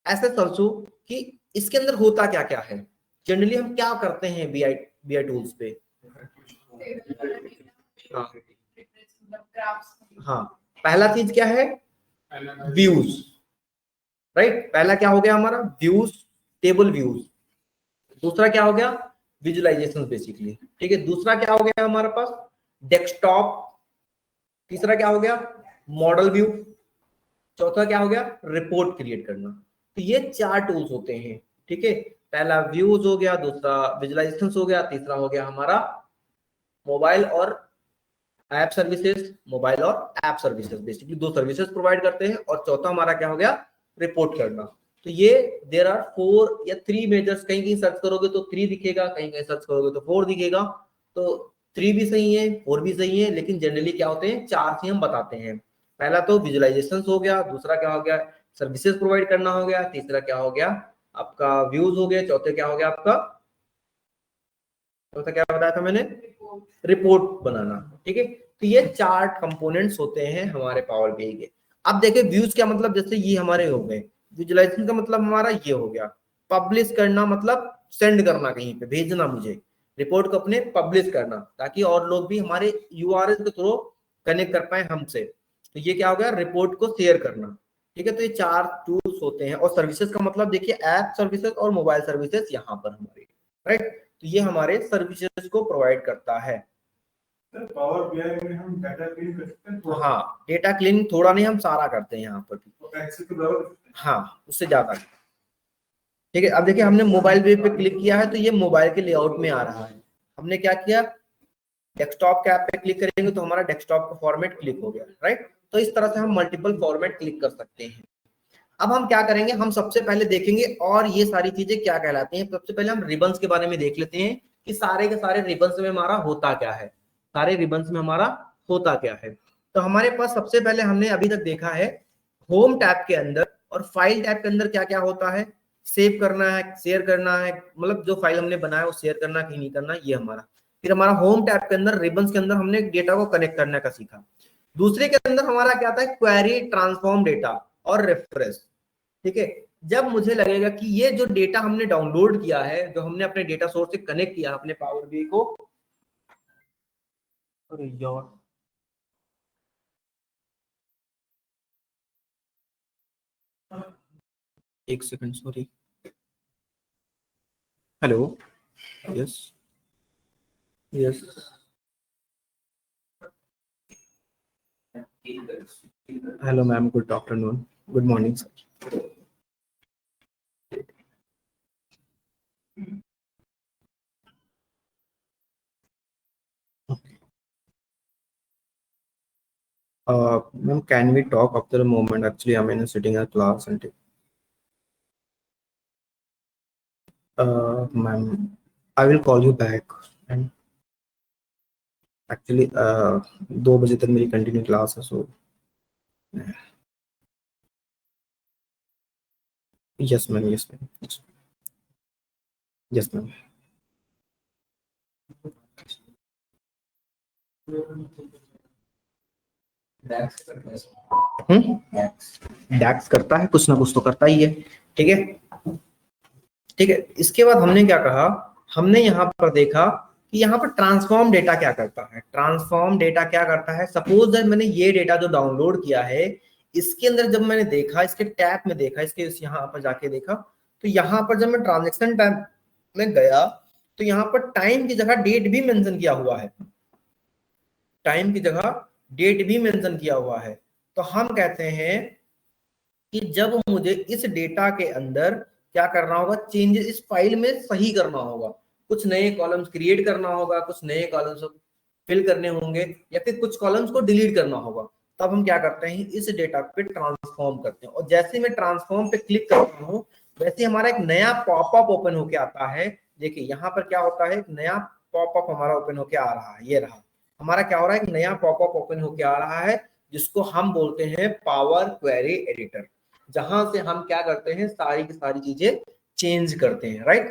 ऐसे सोचो कि इसके अंदर होता क्या क्या है। जनरली हम क्या करते हैं BI टूल्स पे? हाँ हाँ, पहला चीज क्या है? Views, right? पहला क्या हो गया हमारा? Views, table views. दूसरा क्या हो गया? Visualisation basically. ठीक है, दूसरा क्या हो गया हमारे पास? डेस्कटॉप। तीसरा क्या हो गया? Model view. चौथा क्या हो गया? रिपोर्ट क्रिएट करना। तो ये 4 टूल्स होते हैं। ठीक है, पहला व्यूज हो गया, दूसरा विजुअलाइजेशन हो गया, तीसरा हो गया हमारा मोबाइल और ऐप सर्विसेज। मोबाइल और app services basically 2 services provide करते हैं, और चौथा हमारा क्या हो गया? रिपोर्ट करना। तो ये देयर आर 4 या 3 मेजर्स। कहीं कहीं सर्च करोगे तो 3 दिखेगा, कहीं कहीं सर्च करोगे तो 4 दिखेगा। तो 3 भी सही है, 4 भी सही है, लेकिन जनरली क्या होते हैं, 4 से हम बताते हैं। पहला तो विजुअलाइजेशन हो गया, दूसरा क्या हो गया? सर्विसेज प्रोवाइड करना हो गया, तीसरा क्या हो गया आपका? व्यूज हो गया, चौथे क्या हो गया आपका? चौथा क्या बताया था मैंने? रिपोर्ट बनाना। ठीक है, तो ये 4 कंपोनेंट्स होते हैं हमारे पावर BI के। अब देखिए व्यूज क्या मतलब, जैसे ये हमारे हो गए। विजुअलाइजेशन का मतलब हमारा ये हो गया, पब्लिश करना मतलब सेंड करना, कहीं पे भेजना मुझे, रिपोर्ट को अपने पब्लिश करना, ताकि और लोग भी हमारे URL के थ्रू कनेक्ट कर पाए हमसे। तो ये क्या हो गया? रिपोर्ट को शेयर करना। ठीक है, तो ये 4 टूल्स टूल्स होते हैं, और सर्विसेज का मतलब देखिए ऐप सर्विसेज और मोबाइल सर्विसेज यहाँ पर हमारे, राइट। तो ये हमारे सर्विसेज को प्रोवाइड करता है। पावर बीआई में हम डाटा क्लीन कर सकते हैं थोड़ा? हाँ, डेटा क्लीन थोड़ा नहीं, हम सारा करते हैं यहाँ पर भी। तो एक्सेस तो बराबर? हाँ, उससे ज्यादा। ठीक है, अब देखिए हमने मोबाइल वेब पे क्लिक किया है तो ये मोबाइल के लेआउट में आ रहा है। हमने क्या किया, डेस्कटॉप के ऐप पे क्लिक करेंगे तो हमारा डेस्कटॉप का फॉर्मेट क्लिक हो गया, राइट। तो इस तरह से हम मल्टीपल फॉर्मेट क्लिक कर सकते हैं। अब हम क्या करेंगे, हम सबसे पहले देखेंगे और ये सारी चीजें क्या कहलाती हैं। सबसे पहले हम रिबन्स के बारे में देख लेते हैं कि सारे के सारे रिबन्स में हमारा होता क्या है, सारे रिबन्स में हमारा होता क्या है। तो हमारे पास सबसे पहले हमने अभी तक देखा है होम टैब के अंदर और फाइल टैब के अंदर क्या क्या होता है, सेव करना है, शेयर करना है, मतलब जो फाइल हमने बनाया वो शेयर करना कि नहीं करना, ये हमारा। फिर हमारा होम टैब के अंदर रिबन्स के अंदर हमने डेटा को कनेक्ट करने का सीखा। दूसरे के अंदर हमारा क्या था, क्वेरी, ट्रांसफॉर्म डेटा और रेफरेंस। ठीक है, जब मुझे लगेगा कि ये जो डेटा हमने डाउनलोड किया है, जो हमने अपने डेटा सोर्स से कनेक्ट किया अपने पावर बीआई को, अरे यार एक second, sorry. Hello, yes yes, hello ma'am, good afternoon, good morning sir. Ma'am, can we talk after a moment? Actually, I'm in sitting in a class and ma'am, I will call you back. And actually, 2 बजे तक मेरी continue class है, so yes ma'am, yes ma'am, yes ma'am. डैक्स करता है, कुछ ना कुछ तो करता ही है। ठीक है, ठीक है। इसके बाद हमने क्या कहा, हमने यहाँ पर देखा कि यहाँ पर ट्रांसफॉर्म डेटा क्या करता है। ट्रांसफॉर्म डेटा क्या करता है, सपोज दैट मैंने ये डेटा जो डाउनलोड किया है, इसके अंदर जब मैंने देखा, इसके टैब में देखा, इसके यहाँ पर जाके देखा, तो यहाँ पर जब मैं ट्रांजेक्शन टैब में गया तो यहाँ पर टाइम की जगह डेट भी मेंशन किया हुआ है, टाइम की जगह डेट भी मेंशन किया हुआ है। तो हम कहते हैं कि जब मुझे इस डेटा के अंदर क्या करना होगा, चेंजेस इस फाइल में सही करना होगा, कुछ नए कॉलम्स क्रिएट करना होगा, कुछ नए कॉलम्स फिल करने होंगे, या फिर कुछ कॉलम्स को डिलीट करना होगा, तब हम क्या करते हैं, इस डेटा पे ट्रांसफॉर्म करते हैं। और जैसे मैं ट्रांसफॉर्म पे क्लिक करता हूँ, वैसे हमारा एक नया पॉपअप ओपन होके आता है। देखिए यहाँ पर क्या होता है, एक नया पॉपअप हमारा ओपन होके आ रहा है, ये रहा हमारा क्या हो रहा है, एक नया पॉपअप ओपन होके आ रहा है, जिसको हम बोलते हैं पावर क्वेरी एडिटर, जहां से हम क्या करते हैं, सारी की सारी चीजें चेंज करते हैं, राइट।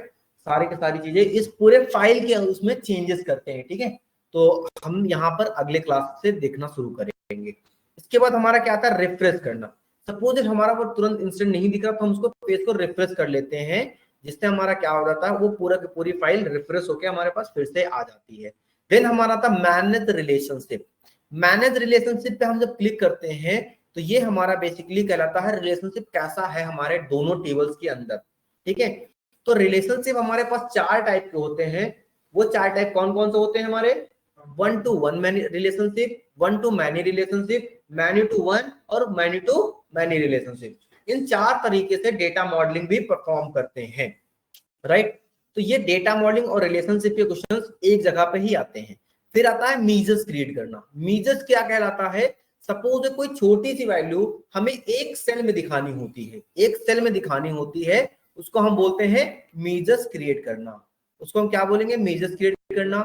सारी की सारी चीजें इस पूरे फाइल के उसमें चेंजेस करते हैं। ठीक है, तो हम यहाँ पर अगले क्लास से देखना शुरू करेंगे। इसके बाद हमारा क्या आता है, रिफ्रेश करना। सपोज हमारा वो तुरंत इंस्टेंट नहीं दिख रहा तो हम उसको पेज को रिफ्रेश कर लेते हैं, जिससे हमारा क्या हो जाता है, वो पूरा की पूरी फाइल रिफ्रेश होकर हमारे पास फिर से आ जाती है। देन हमारा था मैनेज रिलेशनशिप। मैनेज रिलेशनशिप पे हम जब क्लिक करते हैं तो ये हमारा बेसिकली कहलाता है रिलेशनशिप कैसा है हमारे दोनों टेबल्स के अंदर। ठीक है, तो रिलेशनशिप हमारे पास 4 टाइप के होते हैं। वो 4 टाइप कौन कौन से होते हैं हमारे, 1 to 1 relationship, 1 to many relationship, many to 1 और मैनी टू मैनी रिलेशनशिप। इन 4 तरीके से डेटा मॉडलिंग भी परफॉर्म करते हैं, राइट। तो ये डेटा मॉडलिंग और रिलेशनशिप के क्वेश्चंस एक जगह पे ही आते हैं। फिर आता है मीजर्स क्रिएट करना। मीजर्स क्या कहलाता है, सपोज कोई छोटी सी वैल्यू हमें एक सेल में दिखानी होती है, एक सेल में दिखानी होती है, उसको हम बोलते हैं मीजर्स क्रिएट करना। उसको हम क्या बोलेंगे, मीजर्स क्रिएट करना।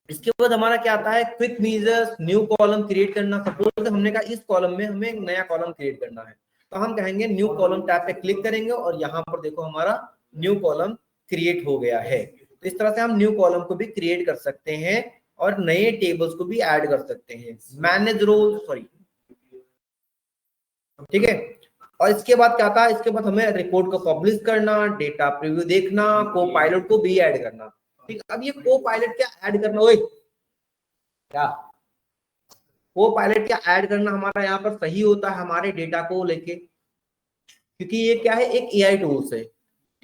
इसके बाद हमारा क्या आता है, quick measures, new column create करना। सपोज हमने कहा इस कॉलम में हमें एक नया कॉलम क्रिएट करना है, तो हम कहेंगे न्यू कॉलम टैब पे क्लिक करेंगे और यहाँ पर देखो हमारा न्यू कॉलम क्रिएट हो गया है। तो इस तरह से हम न्यू कॉलम को भी क्रिएट कर सकते हैं और नए टेबल्स को भी ऐड कर सकते हैं। मैनेज रोल, सॉरी, ठीक है। और इसके बाद क्या था, इसके बाद हमें रिपोर्ट को पब्लिश करना, डेटा प्रीव्यू देखना, को पायलट को भी ऐड करना। ठीक, अब ये को पायलट क्या ऐड करना, ओए क्या को पायलट क्या ऐड करना हमारा यहाँ पर सही होता है हमारे डेटा को लेके। क्योंकि ये क्या है, एक एआई टूल्स है,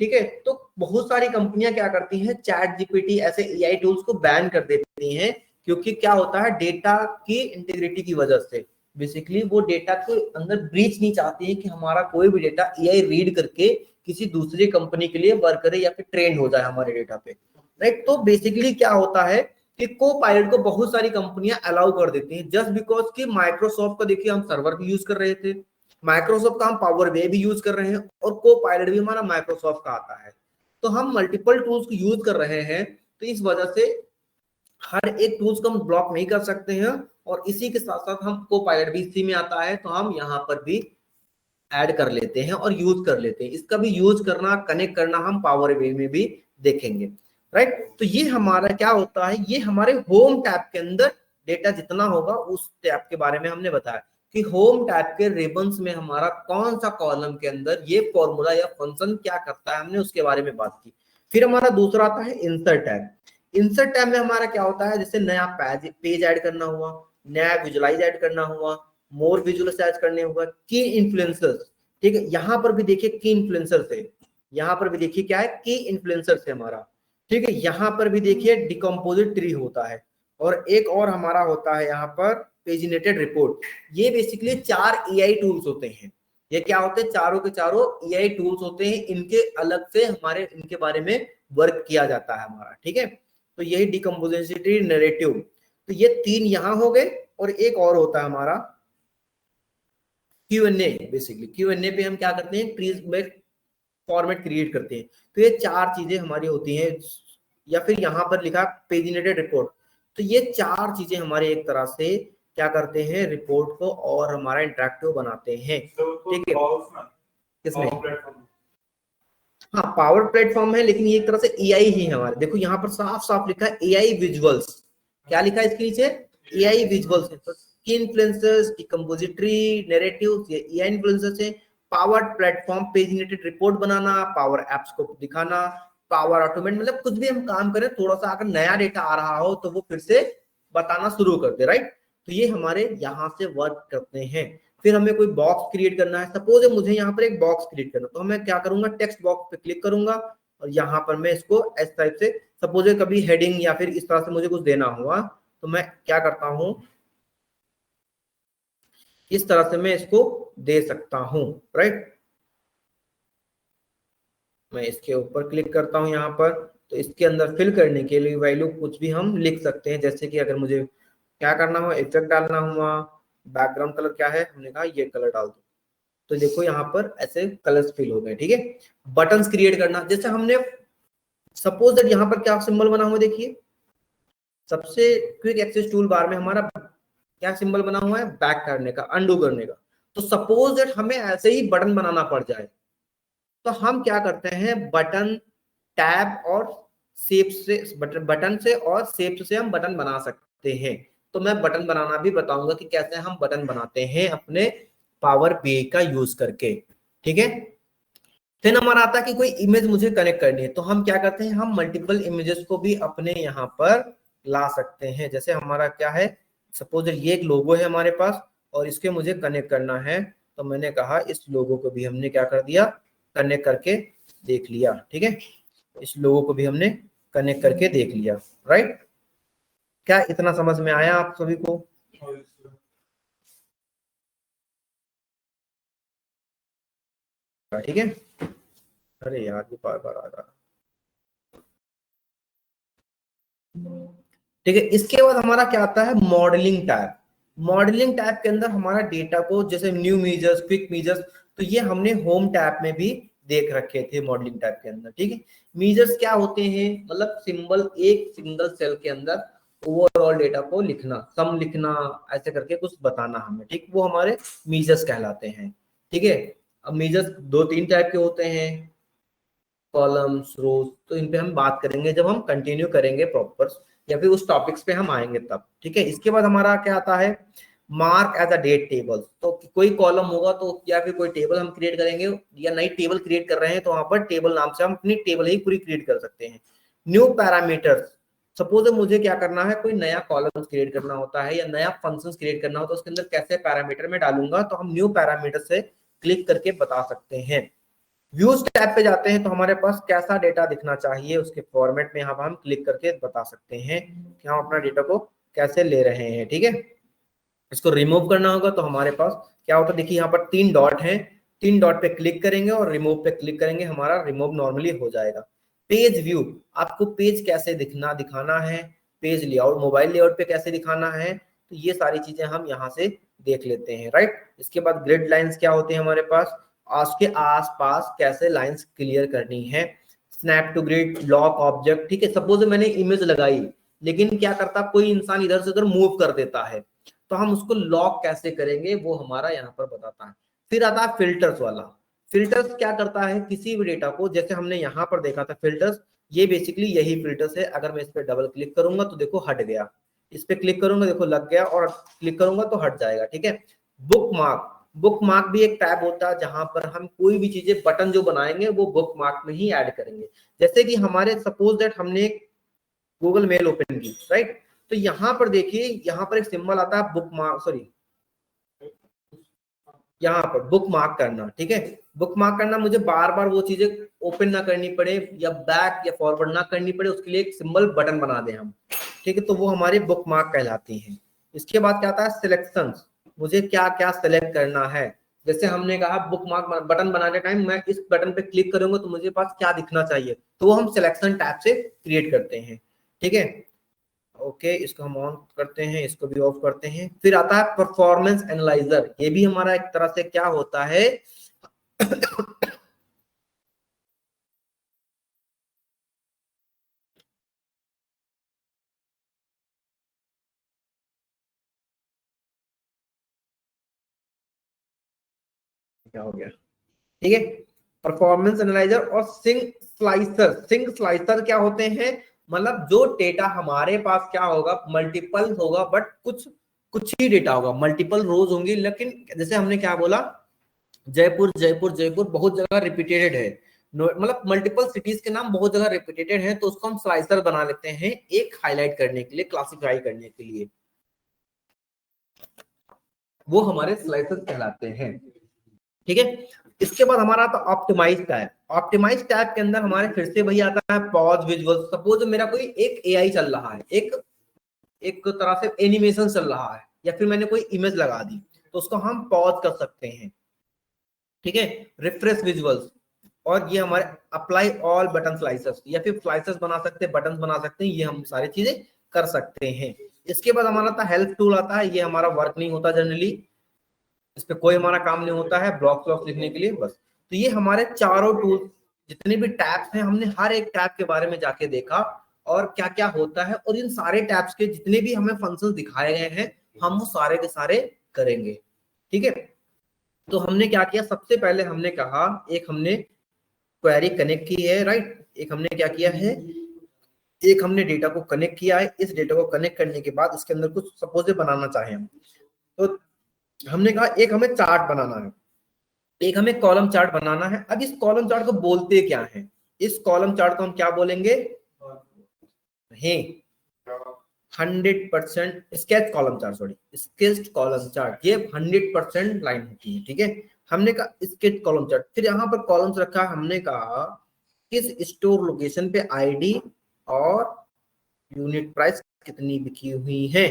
ठीक है। तो बहुत सारी कंपनियां क्या करती हैं, चैट जीपीटी ऐसे एआई टूल्स को बैन कर देती हैं, क्योंकि क्या होता है, डेटा की इंटीग्रिटी की वजह से बेसिकली वो डेटा के अंदर ब्रीच नहीं चाहती है कि हमारा कोई भी डेटा एआई रीड करके किसी दूसरी कंपनी के लिए वर्क करे या फिर ट्रेंड हो जाए हमारे डेटा पे, राइट। तो बेसिकली क्या होता है कि को पायलट को बहुत सारी कंपनियां अलाउ कर देती हैं, जस्ट बिकॉज कि माइक्रोसॉफ्ट का देखिए हम सर्वर भी यूज कर रहे थे, माइक्रोसॉफ्ट का हम पावर बीआई भी यूज कर रहे हैं, और को पायलट भी हमारा माइक्रोसॉफ्ट का आता है। तो हम मल्टीपल टूल्स को यूज कर रहे हैं, तो इस वजह से हर एक टूल्स को हम ब्लॉक नहीं कर सकते हैं, और इसी के साथ साथ हम को पायलट भी इसी में आता है, तो हम यहाँ पर भी ऐड कर लेते हैं और यूज कर लेते हैं। इसका भी यूज करना, कनेक्ट करना हम पावर बीआई में भी देखेंगे, राइट। तो ये हमारा क्या होता है, ये हमारे होम टैब के अंदर डेटा जितना होगा उस टैब के बारे में हमने बताया कि होम टैब के रिबन्स में हमारा कौन सा कॉलम के अंदर ये फॉर्मूला या फंक्शन क्या करता है, हमने उसके बारे में बात की। फिर हमारा दूसरा आता है इंसर्ट टैब। इंसर्ट टैब में हमारा क्या होता है, जैसे नया पेज ऐड करना हुआ, नया विजुअलाइज ऐड करना हुआ, मोर विजुअलाइज करने हुआ, की इन्फ्लुएंसर्स, ठीक है। यहाँ पर भी देखिए की इन्फ्लुएंसर्स है, यहाँ पर भी देखिए क्या है, की इन्फ्लुएंसर्स है हमारा, ठीक है। यहाँ पर भी देखिए डिकम्पोजिट ट्री होता है, और एक और हमारा होता है यहाँ पर पेजिनेटेड रिपोर्ट। ये बेसिकली 4 एआई टूल्स होते हैं। ये क्या होते हैं, चारों के चारों एआई टूल्स होते हैं, इनके अलग से हमारे इनके बारे में वर्क किया जाता है हमारा, ठीक है। तो यही डिकम्पोजिटरी नैरेटिव, तो ये 3 यहाँ हो गए, और एक और होता है हमारा Q&A। बेसिकली Q&A पे हम क्या करते हैं, ट्रीज में फॉर्मेट क्रिएट करते हैं। तो ये 4 चीजें हमारी होती हैं, या फिर यहाँ पर लिखा पेजिनेटेड रिपोर्ट। तो ये 4 चीजें हमारे एक तरह से क्या करते हैं, रिपोर्ट को और हमारा इंटरेक्टिव बनाते हैं, ठीक है। किसमें, हाँ पावर प्लेटफॉर्म है, लेकिन ये एक तरह से एआई ही है हमारे। देखो यहाँ पर साफ साफ लिखा है एआई विजुअल्स, क्या लिखा है इसके नीचे, एआई विजुअल्स। की इन्फ्लुएंसर्स, डिकम्पोजिटरी नैरेटिव्स, ये एआई इन्फ्लुएंसर्स है। पावर प्लेटफॉर्म पेजिनेटेड रिपोर्ट बनाना, पावर एप्स को दिखाना, पावर ऑटोमेट, मतलब कुछ भी हम काम करें, थोड़ा सा अगर नया डेटा आ रहा हो तो वो फिर से बताना शुरू कर दे, राइट। तो ये हमारे यहाँ से वर्क करते हैं। फिर हमें कोई बॉक्स क्रिएट करना है, सपोज मुझे यहाँ पर एक बॉक्स क्रिएट करना, तो मैं क्या करूंगा, टेक्स्ट बॉक्स पे क्लिक करूंगा, और यहाँ पर मैं इसको इस टाइप से, सपोज कभी हेडिंग या फिर इस तरह से मुझे कुछ देना हुआ, तो मैं क्या करता हूं, इस तरह से मैं इसको दे सकता हूं, राइट। मैं इसके ऊपर क्लिक करता हूं यहाँ पर, तो इसके अंदर फिल करने के लिए वैल्यू कुछ भी हम लिख सकते हैं, जैसे कि अगर मुझे क्या करना हुआ, इफेक्ट डालना हुआ, बैकग्राउंड कलर क्या है, हमने कहा ये कलर डाल दो, तो देखो यहाँ पर ऐसे कलर्स फिल हो गए, ठीक है। बटन्स क्रिएट करना, जैसे हमने सपोज दैट यहाँ पर क्या सिंबल बना हुआ, देखिए सबसे क्विक एक्सेस टूल बार में हमारा क्या सिंबल बना हुआ है, बैक करने का, अंडू करने का। तो सपोज दैट हमें ऐसे ही बटन बनाना पड़ जाए, तो हम क्या करते हैं, बटन टैब और शेप से, बटन से और शेप से हम बटन बना सकते हैं। तो मैं बटन बनाना भी बताऊंगा कि कैसे हम बटन बनाते हैं अपने पावर बीआई का यूज करके, ठीक है। फिर हमारा आता है कि कोई इमेज मुझे कनेक्ट करनी है, तो हम क्या करते हैं, हम मल्टीपल इमेजेस को भी अपने यहाँ पर ला सकते हैं। जैसे हमारा क्या है, सपोज ये एक लोगो है हमारे पास, और इसके मुझे कनेक्ट करना है, तो मैंने कहा इस लोगो को भी हमने क्या कर दिया, कनेक्ट करके देख लिया, ठीक है। इस लोगो को भी हमने कनेक्ट करके देख लिया, राइट। क्या इतना समझ में आया आप सभी को, ठीक है। अरे यार ये बार बार आ रहा, ठीक है। इसके बाद हमारा क्या आता है, मॉडलिंग टैब। मॉडलिंग टैब के अंदर हमारा डेटा को, जैसे न्यू मेजर्स, क्विक मेजर्स, तो ये हमने होम टैब में भी देख रखे थे मॉडलिंग टैब के अंदर, ठीक है। मेजर्स क्या होते हैं, मतलब सिंबल, एक सिंगल सेल के अंदर ओवरऑल डेटा को लिखना, सम लिखना, ऐसे करके कुछ बताना हमें, ठीक, वो हमारे मेजर्स कहलाते हैं, ठीक है। अब मेजर्स 2-3 टाइप के होते हैं, कॉलम्स, रोज, तो इन पे हम बात करेंगे जब हम कंटिन्यू करेंगे प्रॉपर, या फिर उस टॉपिक्स पे हम आएंगे तब, ठीक है। इसके बाद हमारा क्या आता है, mark as a date table. तो कोई कॉलम होगा तो या फिर कोई टेबल हम क्रिएट करेंगे, या नई टेबल क्रिएट कर रहे हैं, तो वहां पर टेबल नाम से हम अपनी टेबल ही पूरी क्रिएट कर सकते हैं। न्यू पैरामीटर्स, सपोज मुझे क्या करना है, कोई नया कॉलम क्रिएट करना होता है या नया फंक्शन क्रिएट करना होता है, उसके अंदर कैसे पैरामीटर में डालूंगा, तो हम न्यू पैरामीटर से क्लिक करके बता सकते हैं। व्यूज टैब पे जाते हैं तो हमारे पास कैसा डेटा दिखना चाहिए उसके फॉर्मेट में यहाँ पर हम क्लिक करके बता सकते हैं कि हम अपना डेटा को कैसे ले रहे हैं। ठीक है, इसको रिमूव करना होगा तो हमारे पास क्या होता है, देखिए यहाँ पर 3 डॉट हैं, 3 डॉट पे क्लिक करेंगे और रिमूव पे क्लिक करेंगे, हमारा रिमूव नॉर्मली हो जाएगा। पेज व्यू, आपको पेज कैसे दिखाना है, पेज लेआउट, मोबाइल लेआउट पे कैसे दिखाना है, तो ये सारी चीजें हम यहाँ से देख लेते हैं, राइट। इसके बाद ग्रिड लाइंस क्या होते हैं हमारे पास, उसके आसपास कैसे लाइंस क्लियर करनी है, snap to grid, lock object. ठीक है, सपोज मैंने इमेज लगाई लेकिन क्या करता, कोई इंसान इधर से उधर मूव कर देता है, तो हम उसको लॉक कैसे करेंगे वो हमारा यहाँ पर बताता है। फिर आता है फिल्टर्स वाला। फिल्टर्स क्या करता है, किसी भी डेटा को, जैसे हमने यहाँ पर देखा था फिल्टर्स, ये बेसिकली यही फिल्टर्स है। अगर मैं इस पर डबल क्लिक करूंगा तो देखो हट गया, इस पे क्लिक करूंगा देखो लग गया, और क्लिक करूंगा तो हट जाएगा। ठीक है, बुक मार्क, बुक मार्क भी एक टैब होता है जहां पर हम कोई भी चीजें, बटन जो बनाएंगे वो बुक मार्क में ही ऐड करेंगे। जैसे कि हमारे सपोज दैट हमने गूगल मेल ओपन की, राइट, तो यहाँ पर देखिए यहाँ पर एक सिंबल आता है बुक मार्क, सॉरी यहाँ पर बुक मार्क करना। ठीक है, बुक मार्क करना, मुझे बार बार वो चीजें ओपन ना करनी पड़े या बैक या फॉरवर्ड ना करनी पड़े, उसके लिए एक सिंबल बटन बना दें हम। ठीक है, तो वो हमारी बुक मार्क कहलाती है। इसके बाद क्या आता है सिलेक्शंस, मुझे क्या क्या सिलेक्ट करना है। जैसे हमने कहा बुक मार्क बटन बनाने टाइम मैं इस बटन पे क्लिक करूंगा तो मुझे पास क्या दिखना चाहिए, तो वो हम सिलेक्शन टैब से क्रिएट करते हैं। ठीक है, ओके, इसको हम ऑन करते हैं, इसको भी ऑफ करते हैं। फिर आता है परफॉर्मेंस एनालाइजर, ये भी हमारा एक तरह से क्या होता है क्या हो गया, ठीक है, परफॉर्मेंस एनालाइजर और सिंक स्लाइसर। सिंक स्लाइसर क्या होते हैं, मतलब जो डेटा हमारे पास क्या होगा, मल्टीपल होगा, बट कुछ कुछ ही डेटा होगा, मल्टीपल रोज होंगी, लेकिन जैसे हमने क्या बोला, जयपुर जयपुर जयपुर बहुत जगह रिपीटेड है, मतलब मल्टीपल सिटीज के नाम बहुत जगह रिपीटेड है, तो उसको हम स्लाइसर बना लेते हैं एक हाईलाइट करने के लिए, क्लासिफाई करने के लिए, वो हमारे स्लाइसर कहलाते हैं। ठीक है, इसके बाद हमारा आता ऑप्टिमाइज टैब। ऑप्टिमाइज टैब के अंदर हमारे फिर से वही आता है पॉज विजुअल। सपोज मेरा कोई एक एआई चल रहा है, एक एक तरह से एनिमेशन चल रहा है, या फिर मैंने कोई इमेज लगा दी, तो उसको हम पॉज कर सकते हैं। ठीक है, रिफ्रेश विजुअल्स, और ये हमारे अप्लाई ऑल बटन स्लाइसर्स, या फिर स्लाइसर्स बना सकते हैं, बटन बना सकते हैं, ये हम सारी चीजें कर सकते हैं। इसके बाद हमारा आता हेल्प टूल आता है, ये हमारा वर्क नहीं होता जनरली, इस पे कोई हमारा काम नहीं होता है, ब्लॉक ब्लॉक लिखने के लिए बस। तो ये हमारे चारों टूल, जितने भी टैब्स हैं, हमने हर एक टैब के बारे में जाके देखा और क्या क्या होता है, और इन सारे टैब्स के जितने भी हमें फंक्शंस दिखाए गए हैं हम वो सारे के सारे करेंगे। ठीक है, तो हमने क्या किया, सबसे पहले हमने कहा, एक हमने क्वेरी कनेक्ट की है, राइट, एक हमने क्या किया है, एक हमने डेटा को कनेक्ट किया है। इस डेटा को कनेक्ट करने के बाद इसके अंदर कुछ सपोज बनाना चाहें हम, तो हमने कहा एक हमें चार्ट बनाना है, एक हमें कॉलम चार्ट बनाना है। अब इस कॉलम चार्ट को बोलते क्या है, इस कॉलम चार्ट को हम क्या बोलेंगे, है 100% sketch column chart, sorry sketched column chart, ये 100% लाइन होती है। ठीक है, हमने कहा स्केच कॉलम चार्ट, फिर यहाँ पर कॉलम्स रखा, हमने कहा किस स्टोर लोकेशन पे आईडी और यूनिट प्राइस कितनी बिकी हुई है।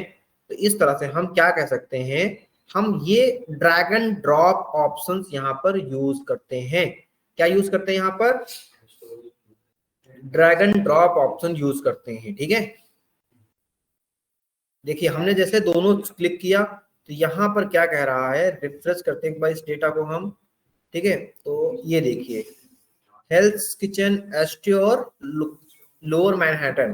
तो इस तरह से हम क्या कह सकते हैं, हम ये ड्रैग एंड ड्रॉप ऑप्शंस यहाँ पर यूज करते हैं। क्या यूज करते हैं, यहाँ पर drag and drop option use करते हैं। ठीक है, देखिए हमने जैसे दोनों क्लिक किया तो यहाँ पर क्या कह रहा है, रिफ्रेश करते हैं एक बार इस डेटा को हम। ठीक है, तो ये देखिए हेल्थ किचन एस्ट्योर लोअर मैनहट्टन।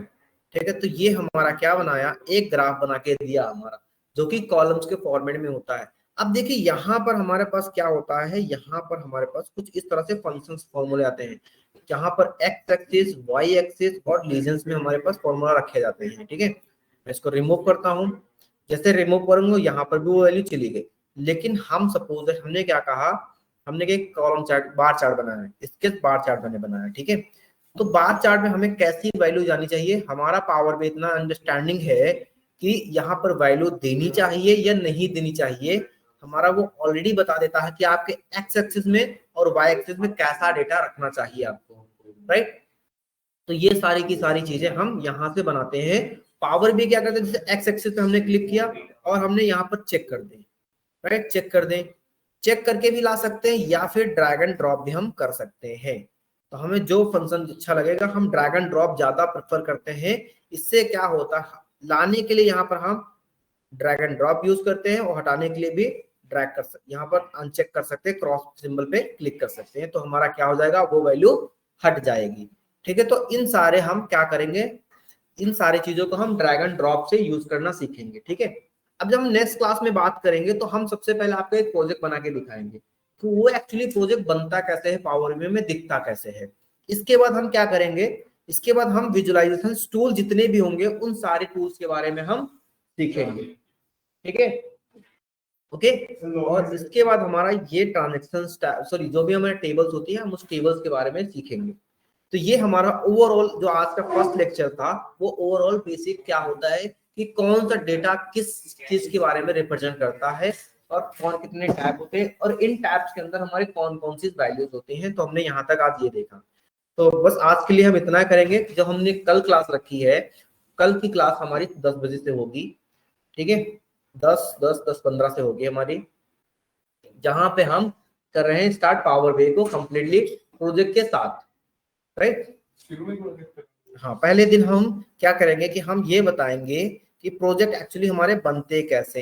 ठीक है, तो ये हमारा क्या बनाया, एक ग्राफ बना के दिया हमारा, जो कि कॉलम्स के फॉर्मेट में होता है। अब देखिए यहाँ पर हमारे पास क्या होता है, यहाँ पर हमारे पास कुछ इस तरह से फंक्शंस फॉर्मूले आते हैं, जहां पर एक्स एक्सिस, वाई एक्सिस और लीजेंस में हमारे पास फॉर्मूला रखे जाते हैं। ठीक है, मैं इसको रिमूव करता हूं, जैसे रिमूव करूंगा यहाँ पर भी वो वैल्यू चली गई, लेकिन हम सपोज हमने क्या कहा, हमने एक कॉलम चार्ट, बार चार्ट बनाया है, स्केच बार चार्ट मैंने बनाया। ठीक है, तो बार चार्ट में हमें कैसी वैल्यू जानी चाहिए, हमारा पावर में इतना अंडरस्टैंडिंग है कि यहाँ पर वैल्यू देनी चाहिए या नहीं देनी चाहिए, हमारा वो ऑलरेडी बता देता है कि आपके एक्स एक्सिस में और वाई एक्सिस में कैसा डेटा रखना चाहिए आपको, राइट। तो ये सारी की सारी चीजें हम यहाँ से बनाते हैं। पावर भी क्या करते हैं, जैसे एक्स एक्सिस पे हमने क्लिक किया और हमने यहाँ पर चेक कर दें, राइट, चेक कर दें, चेक करके भी ला सकते हैं या फिर ड्रैग एंड ड्रॉप भी हम कर सकते हैं। तो हमें जो फंक्शन अच्छा लगेगा, हम ड्रैग एंड ड्रॉप ज्यादा प्रेफर करते हैं। इससे क्या होता है, लाने के लिए यहाँ पर हम ड्रैग एंड ड्रॉप यूज करते हैं और हटाने के लिए भी ड्रैग कर सकते, यहाँ पर अनचेक कर सकते हैं, क्रॉस सिंबल पे क्लिक कर सकते हैं, तो हमारा क्या हो जाएगा, वो वैल्यू हट जाएगी। ठीक है, तो इन सारे हम क्या करेंगे, इन सारी चीजों को हम ड्रैग एंड ड्रॉप से यूज करना सीखेंगे। ठीक है, अब जब हम नेक्स्ट क्लास में बात करेंगे तो हम सबसे पहले आपको एक प्रोजेक्ट बना के दिखाएंगे कि वो एक्चुअली प्रोजेक्ट बनता कैसे है, पावर बीआई में दिखता कैसे है। इसके बाद हम क्या करेंगे, इसके बाद हम विजुअलाइजेशन टूल जितने भी होंगे उन सारे टूल्स के बारे में हम सीखेंगे। ठीक है, ओके। और इसके बाद हमारा ये ट्रांजेक्शन सॉरी जो भी हमारे टेबल्स होती है हम उस टेबल्स के बारे में सीखेंगे। तो ये हमारा ओवरऑल जो आज का फर्स्ट लेक्चर था, वो ओवरऑल बेसिक क्या होता है कि कौन सा डेटा किस चीज के बारे में रिप्रेजेंट करता है और कौन कितने टैब होते हैं और इन टैब्स के अंदर हमारे कौन कौन सी वैल्यूज होती हैं। तो हमने यहाँ तक आज ये देखा। तो बस आज के लिए हम इतना करेंगे। जब हमने कल क्लास रखी है, कल की क्लास हमारी 10 बजे से होगी। ठीक है, 10:15 से होगी हमारी, जहां पे हम कर रहे हैं स्टार्ट पावर बीआई को कंप्लीटली प्रोजेक्ट के साथ, राइट। हाँ, पहले दिन हम क्या करेंगे कि हम ये बताएंगे कि प्रोजेक्ट एक्चुअली हमारे बनते कैसे